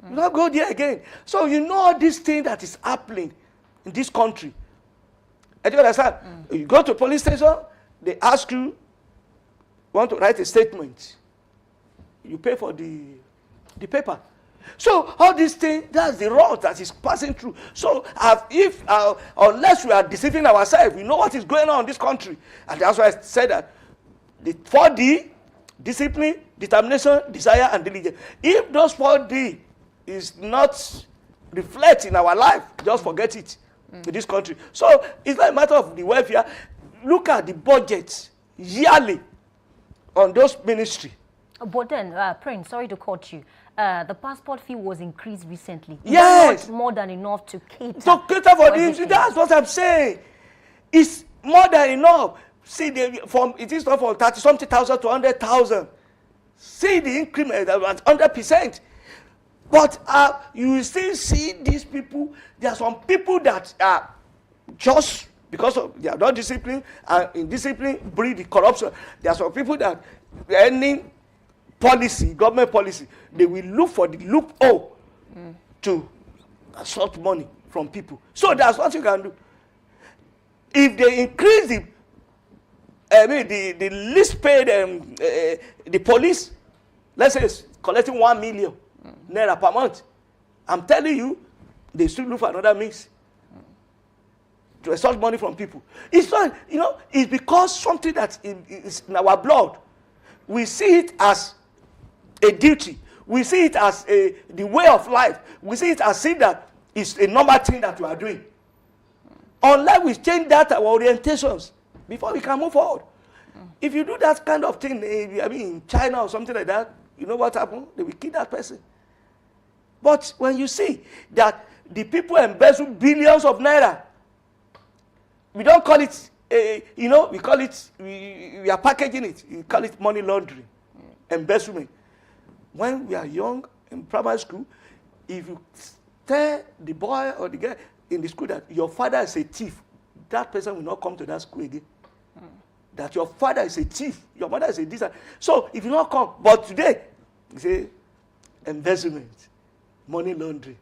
You not go there again. So all this thing that is happening in this country. And you understand? You go to police station, they ask you, want to write a statement. You pay for the paper. So all these things, that's the road that is passing through. So unless we are deceiving ourselves, we know what is going on in this country. And that's why I said that the 4D discipline, determination, desire, and diligence. If those 4D is not reflect in our life, just forget it in this country. So it's not a matter of the welfare. Look at the budget yearly on those ministry. But then, Prince, sorry to cut you. The passport fee was increased recently. Is Yes. that not more than enough to cater? To cater for this, everything? that's what I'm saying. It's more than enough. See, it is not from 30-something thousand to 100,000. See the increment at 100%. But you still see these people. There are some people that are just because of they are not disciplined, and indiscipline breed the corruption. There are some people that any policy, government policy, they will look for the loophole to extort money from people. So that's what you can do. If they increase the least paid the police, let's say it's collecting 1 million naira per month, I'm telling you, they still look for another means to extort money from people. It's not, it's because something that is in our blood. We see it as a duty. We see it as the way of life. We see it as seeing that it's a normal thing that we are doing. Unless we change that our orientations before we can move forward. If you do that kind of thing, in China or something like that, you know what happened? They will kill that person. But when you see that the people embezzle billions of naira, we don't call it, we call it, we are packaging it. We call it money laundering, embezzlement. When we are young in primary school, if you tell the boy or the girl in the school that your father is a thief, that person will not come to that school again. That your father is a thief, your mother is a this. So if you not come, but today, you say embezzlement, money laundering.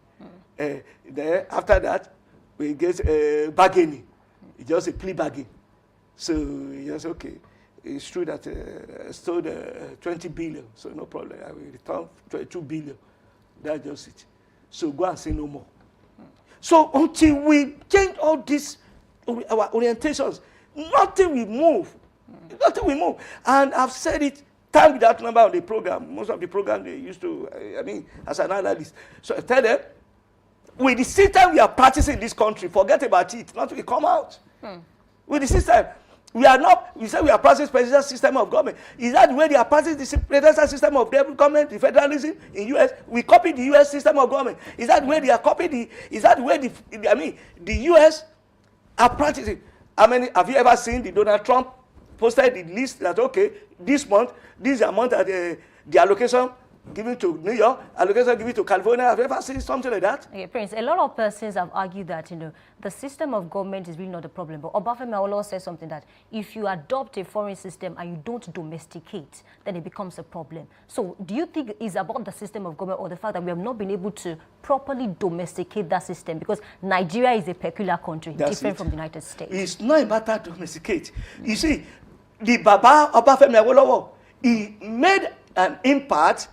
Then after that, we get bargaining. It's just a plea bargain. So yes, okay, it's true that I stole 20 billion, so no problem. I will return 22 billion. That's just it. So go and say no more. So until we change all this, our orientations, nothing will move. Nothing will move. And I've said it time without number on the program. Most of the program they used to, as an analyst. So I tell them, with the system we are practicing in this country, forget about it. Nothing will come out. With the system, we say we are practicing presidential system of government. Is that the way they are practicing the presidential system of government, the federalism in US? We copy the US system of government. Is that the way they are copying is that the way the US are practicing? Have you ever seen the Donald Trump posted the list that, okay, this month, this is the amount that the allocation given to New York, allocation given to California? Have you ever seen something like that? Okay, Prince, a lot of persons have argued that, the system of government is really not the problem. But Obafemi Awolowo said something that if you adopt a foreign system and you don't domesticate, then it becomes a problem. So do you think it's about the system of government or the fact that we have not been able to properly domesticate that system? Because Nigeria is a peculiar country, different from the United States. It's not a matter to domesticate. You see, the Baba Obafemi Awolowo, he made an impact.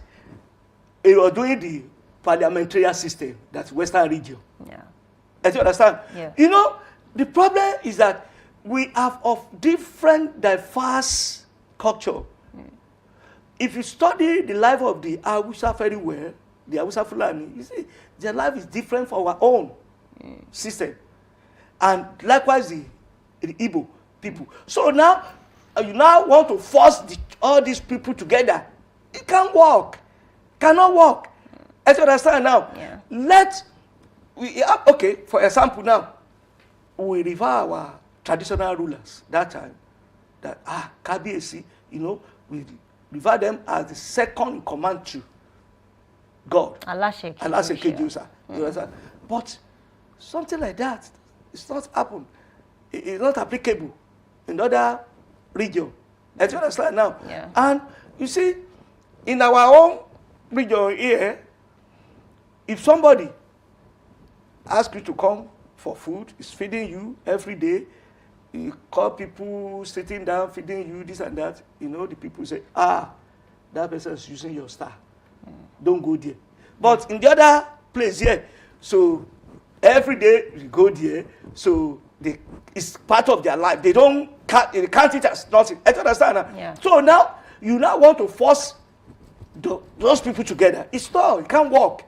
He was doing the parliamentary system, that's Western region. Yeah. As you understand? Yeah. The problem is that we have of different diverse culture. If you study the life of the Hausa very well, the Hausa Fulani, you see, their life is different from our own system. And likewise the Igbo people. So now, you now want to force all these people together. It can't work. Cannot work. As you understand now, okay, for example now, we revere our traditional rulers that time, that Kabiyesi, we revere them as the second in command to God. Alaseke Kejusa. But something like that, it's not happened. It's not applicable in other region. As you understand now. Yeah. And you see, in our own region here, if somebody asks you to come for food, is feeding you every day, you call people sitting down, feeding you this and that, the people say, that person is using your star. Don't go there. But in the other place here, so every day you go there, so it's part of their life. They count it as nothing. I understand now. Yeah. So now you now want to force those people together. It can't work.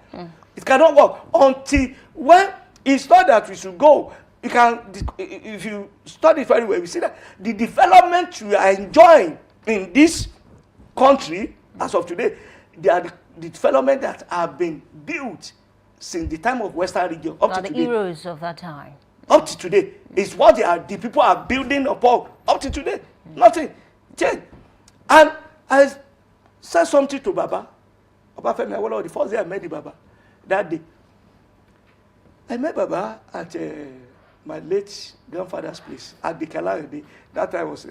It cannot work until when it's not that we should go. You can, if you study very well, you see that the development we are enjoying in this country as of today, they are the development that have been built since the time of Western region up to the today. heroes of that time. Up to today is what the people are building upon. Up to today, nothing change. And I said something to Baba Femi Awolowo the first day I met the Baba. That day, I met Baba at my late grandfather's place at the Kalari. That time was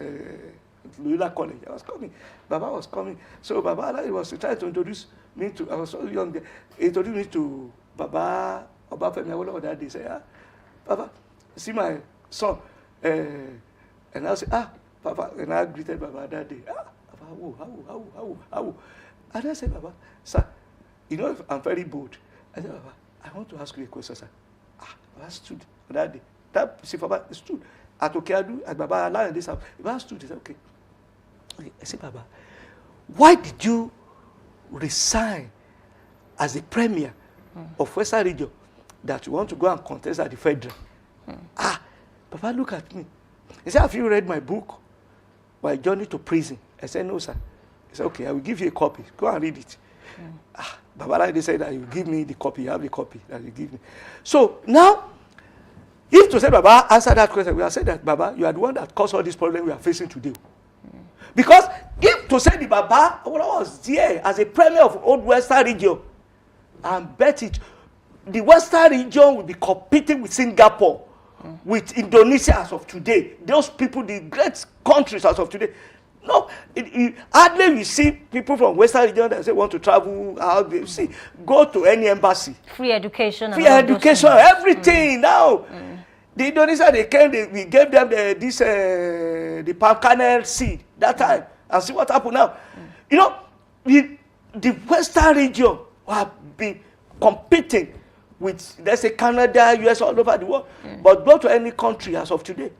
Loyola College. I was coming. Baba was coming. So Baba was trying to introduce me to. I was so young. He introduced me to Baba Femi Awolowo that day. Say, Baba, see my son. And I said, Papa. And I greeted Baba that day. Baba, how? And I said, Baba, sir, you know I'm very bold. I said, Baba, I want to ask you a question, sir. Baba stood that day. Baba stood at Okeadu, at Baba Allah and this house. Baba stood, he said, okay. I said, Baba, why did you resign as the premier of Western region that you want to go and contest at the federal? Baba, look at me. He said, have you read my book, My Journey to Prison? I said, no, sir. He said, okay, I will give you a copy. Go and read it. Baba, they said that you give me the copy. You have the copy that you give me. So now, if to say Baba answer that question, we have said that, Baba, you are the one that caused all this problem we are facing today. Because if to say the Baba was there as a premier of old Western region, and bet it, the Western region will be competing with Singapore, with Indonesia as of today. Those people, the great countries as of today. No, hardly we see people from Western region that say want to travel out. You see, go to any embassy. Free education. Everything now. The Indonesia, we gave them the palm kernel seed that time, and see what happened now. You know, the Western region have been competing with, let's say, Canada, US, all over the world. But go to any country as of today,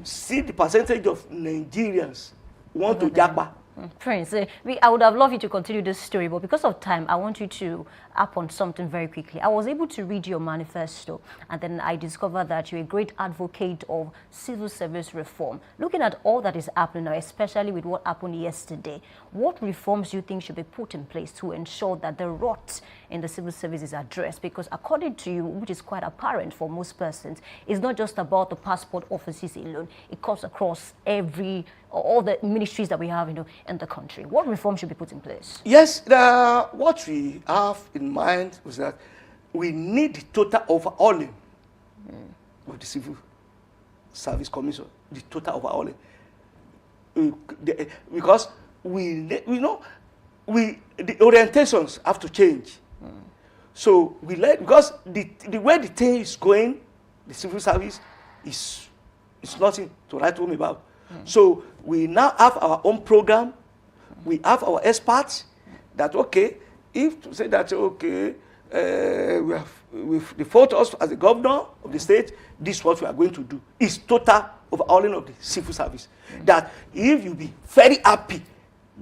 see the percentage of Nigerians want to jagba. Prince, I would have loved you to continue this story, but because of time, I want you to up on something very quickly. I was able to read your manifesto, and then I discovered that you're a great advocate of civil service reform. Looking at all that is happening now, especially with what happened yesterday, what reforms do you think should be put in place to ensure that the rot in the civil service is addressed? Because according to you, which is quite apparent for most persons, it's not just about the passport offices alone. It cuts across all the ministries that we have, in the country. What reforms should be put in place? Yes, what we have in mind was that we need the total overhauling of the Civil Service Commission, the total overhauling. Because the orientations have to change. So because the way the thing is going, the civil service is nothing to write home about. So we now have our own program. We have our experts that, okay, if to say that, okay, we've defaulted us as the governor of the state, this is what we are going to do. It's total overhauling of the civil service. That if you be very happy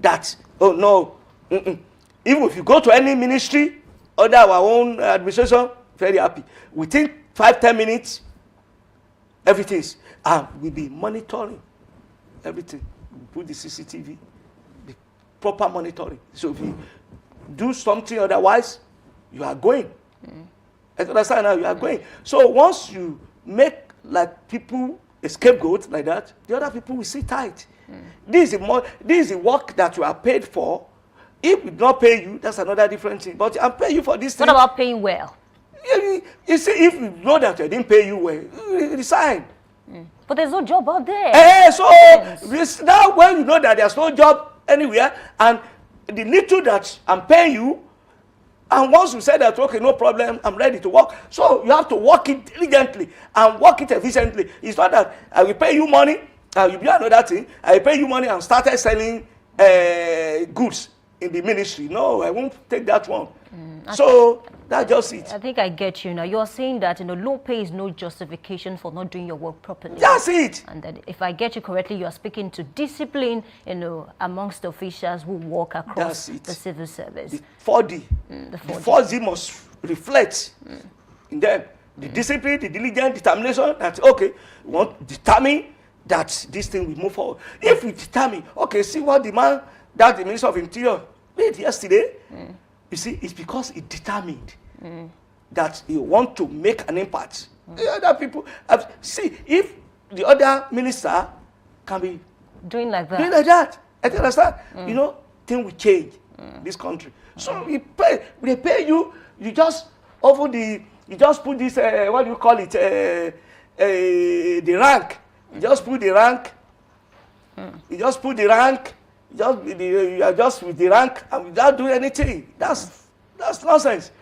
that, oh no, even if you go to any ministry under our own administration, very happy. Within 5-10 minutes, everything is, and we'll be monitoring everything. We put the CCTV, the proper monitoring. So if you do something otherwise, you are going. I understand now, you are going. So once you make like people a scapegoat like that, the other people will sit tight. This is the work that you are paid for. If we do not pay you, that's another different thing. But I'm paying you for this thing. What about paying well? You see, if you know that I didn't pay you well, resign. But there's no job out there. So now when you know that there's no job anywhere, and the little that I'm paying you, and once you say that, okay, no problem, I'm ready to work. So you have to work it diligently and work it efficiently. It's not that I will pay you money, you do another thing, I will pay you money and started selling goods in the ministry. No, I won't take that one. So that's just it. I think I get you now. You're saying that low pay is no justification for not doing your work properly. That's it. And that if I get you correctly, you are speaking to discipline, amongst the officials who work across the civil service. The 4D. The 4D. The 4D must reflect in them. The discipline, the diligence, determination that, okay, we want to determine that this thing will move forward. If we determine, okay, see what the man that the Minister of Interior did yesterday, you see, it's because he determined that he want to make an impact. The other people, see, if the other minister can be doing like that, I can understand. Things will change this country. So they pay you, you just offer you just put this, what do you call it, the rank. You just put the rank. You just put the rank. You are just with the rank and without doing anything. That's nonsense.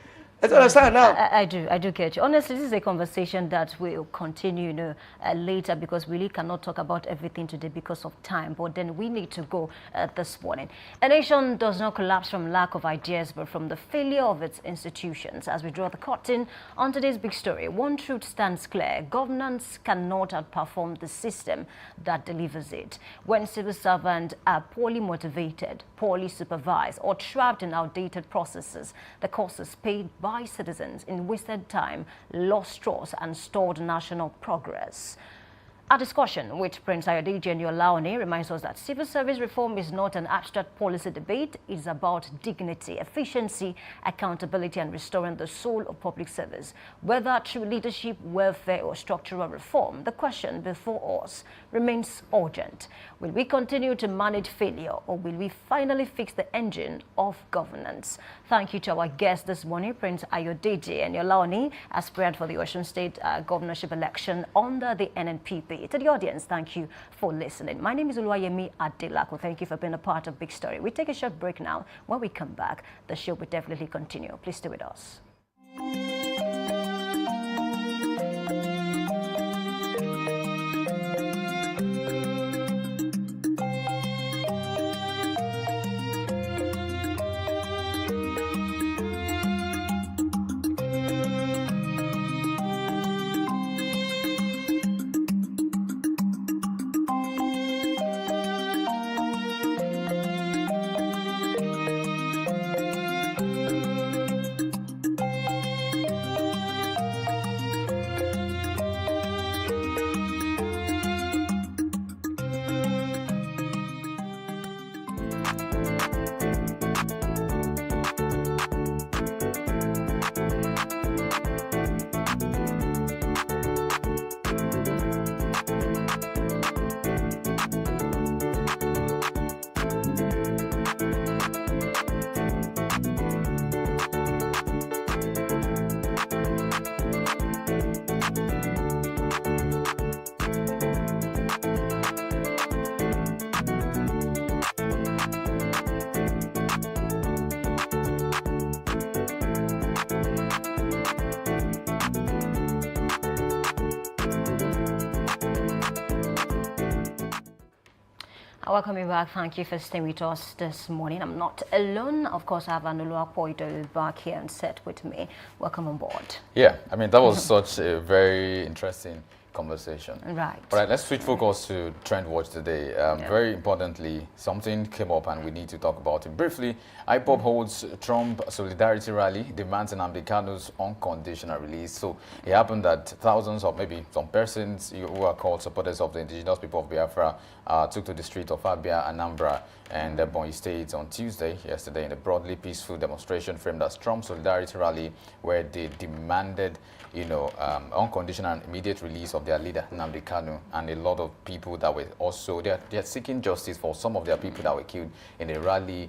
I understand now. I do get you. Honestly, this is a conversation that will continue, later, because we really cannot talk about everything today because of time. But then we need to go this morning. A nation does not collapse from lack of ideas, but from the failure of its institutions. As we draw the curtain on today's big story, one truth stands clear: governance cannot outperform the system that delivers it. When civil servants are poorly motivated, poorly supervised, or trapped in outdated processes, the cost is paid by citizens in wasted time, lost trust, and stalled national progress. Our discussion with Prince Ayodeji Olaone reminds us that civil service reform is not an abstract policy debate. It's about dignity, efficiency, accountability, and restoring the soul of public service. Whether through leadership, welfare, or structural reform, the question before us remains urgent. Will we continue to manage failure, or will we finally fix the engine of governance? Thank you to our guest this morning, Prince Ayodeji Olaone, aspirant for the Osun State governorship election under the NNPP. To the audience, thank you for listening. My name is Oluwayemi Adelako. Thank you for being a part of Big Story. We take a short break now. When we come back, the show will definitely continue. Please stay with us. Welcome back. Thank you for staying with us this morning. I'm not alone. Of course, I have Anulu Apoido back here and set with me. Welcome on board. Yeah, I mean, that was such a very interesting conversation. Right. All right, let's switch focus to Trend Watch today. Very importantly, something came up and we need to talk about it briefly. IPOB holds Trump solidarity rally, demands Nnamdi Kanu's unconditional release. So it happened that thousands of maybe some persons who are called supporters of the indigenous people of Biafra took to the street of Abia, Anambra, and Ebonyi states on Tuesday, yesterday, in a broadly peaceful demonstration framed as Trump solidarity rally, where they demanded, unconditional and immediate release of their leader, Nnamdi Kanu, and a lot of people that were also, they're seeking justice for some of their people that were killed in a rally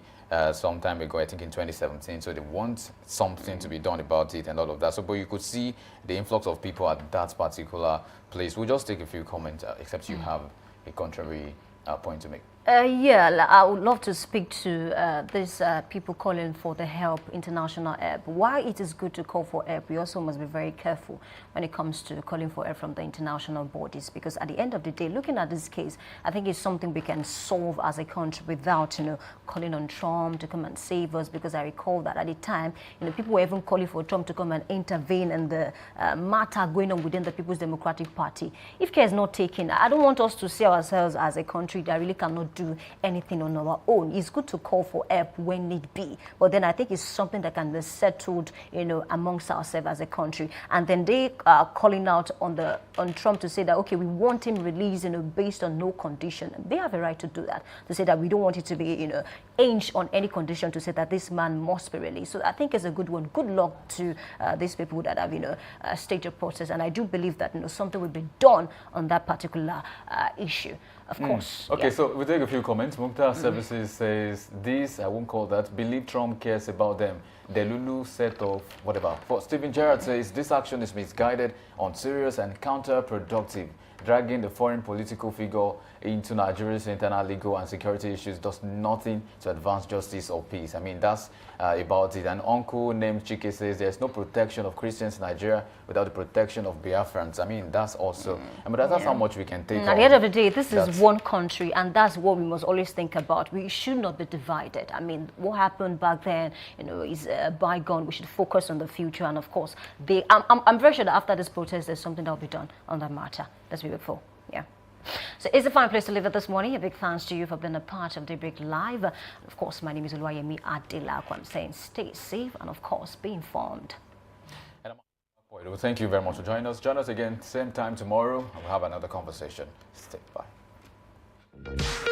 some time ago, I think in 2017. So they want something to be done about it and all of that. So, but you could see the influx of people at that particular place. We'll just take a few comments, except you have a contrary point to make. Yeah, I would love to speak to these people calling for the help, international help. Why it is good to call for help, we also must be very careful when it comes to calling for help from the international bodies, because at the end of the day, looking at this case, I think it's something we can solve as a country without, calling on Trump to come and save us, because I recall that at the time, people were even calling for Trump to come and intervene in the matter going on within the People's Democratic Party. If care is not taken, I don't want us to see ourselves as a country that really cannot do anything on our own. It's good to call for help when need be, but then I think it's something that can be settled, amongst ourselves as a country. And then they are calling out on Trump to say that, okay, we want him released, based on no condition. They have a right to do that, to say that we don't want it to be, hinged on any condition, to say that this man must be released. So I think it's a good one. Good luck to these people that have, staged a process, and I do believe that something will be done on that particular issue. Of course. Okay, yeah. so we'll take a few comments. Mukhtar Services says, this, I won't call that, believe Trump cares about them. The Lulu set of whatever. For Stephen Gerrard says, this action is misguided, unserious and counterproductive. Dragging the foreign political figure into Nigeria's internal legal and security issues does nothing to advance justice or peace. I mean, that's about it. An uncle named Chike says there's no protection of Christians in Nigeria without the protection of Biafrans. I mean, that's also, that's how much we can take At the end of the day, this is one country, and that's what we must always think about. We should not be divided. I mean, what happened back then, is bygone. We should focus on the future, and of course, I'm very sure that after this protest, there's something that will be done on that matter. That's beautiful. Yeah. So it's a fine place to live it this morning. A big thanks to you for being a part of Daybreak Live. Of course, my name is Oluwayemi Adelakwa. I'm saying stay safe and, of course, be informed. Well, thank you very much for joining us. Join us again, same time tomorrow, and we'll have another conversation. Stay bye.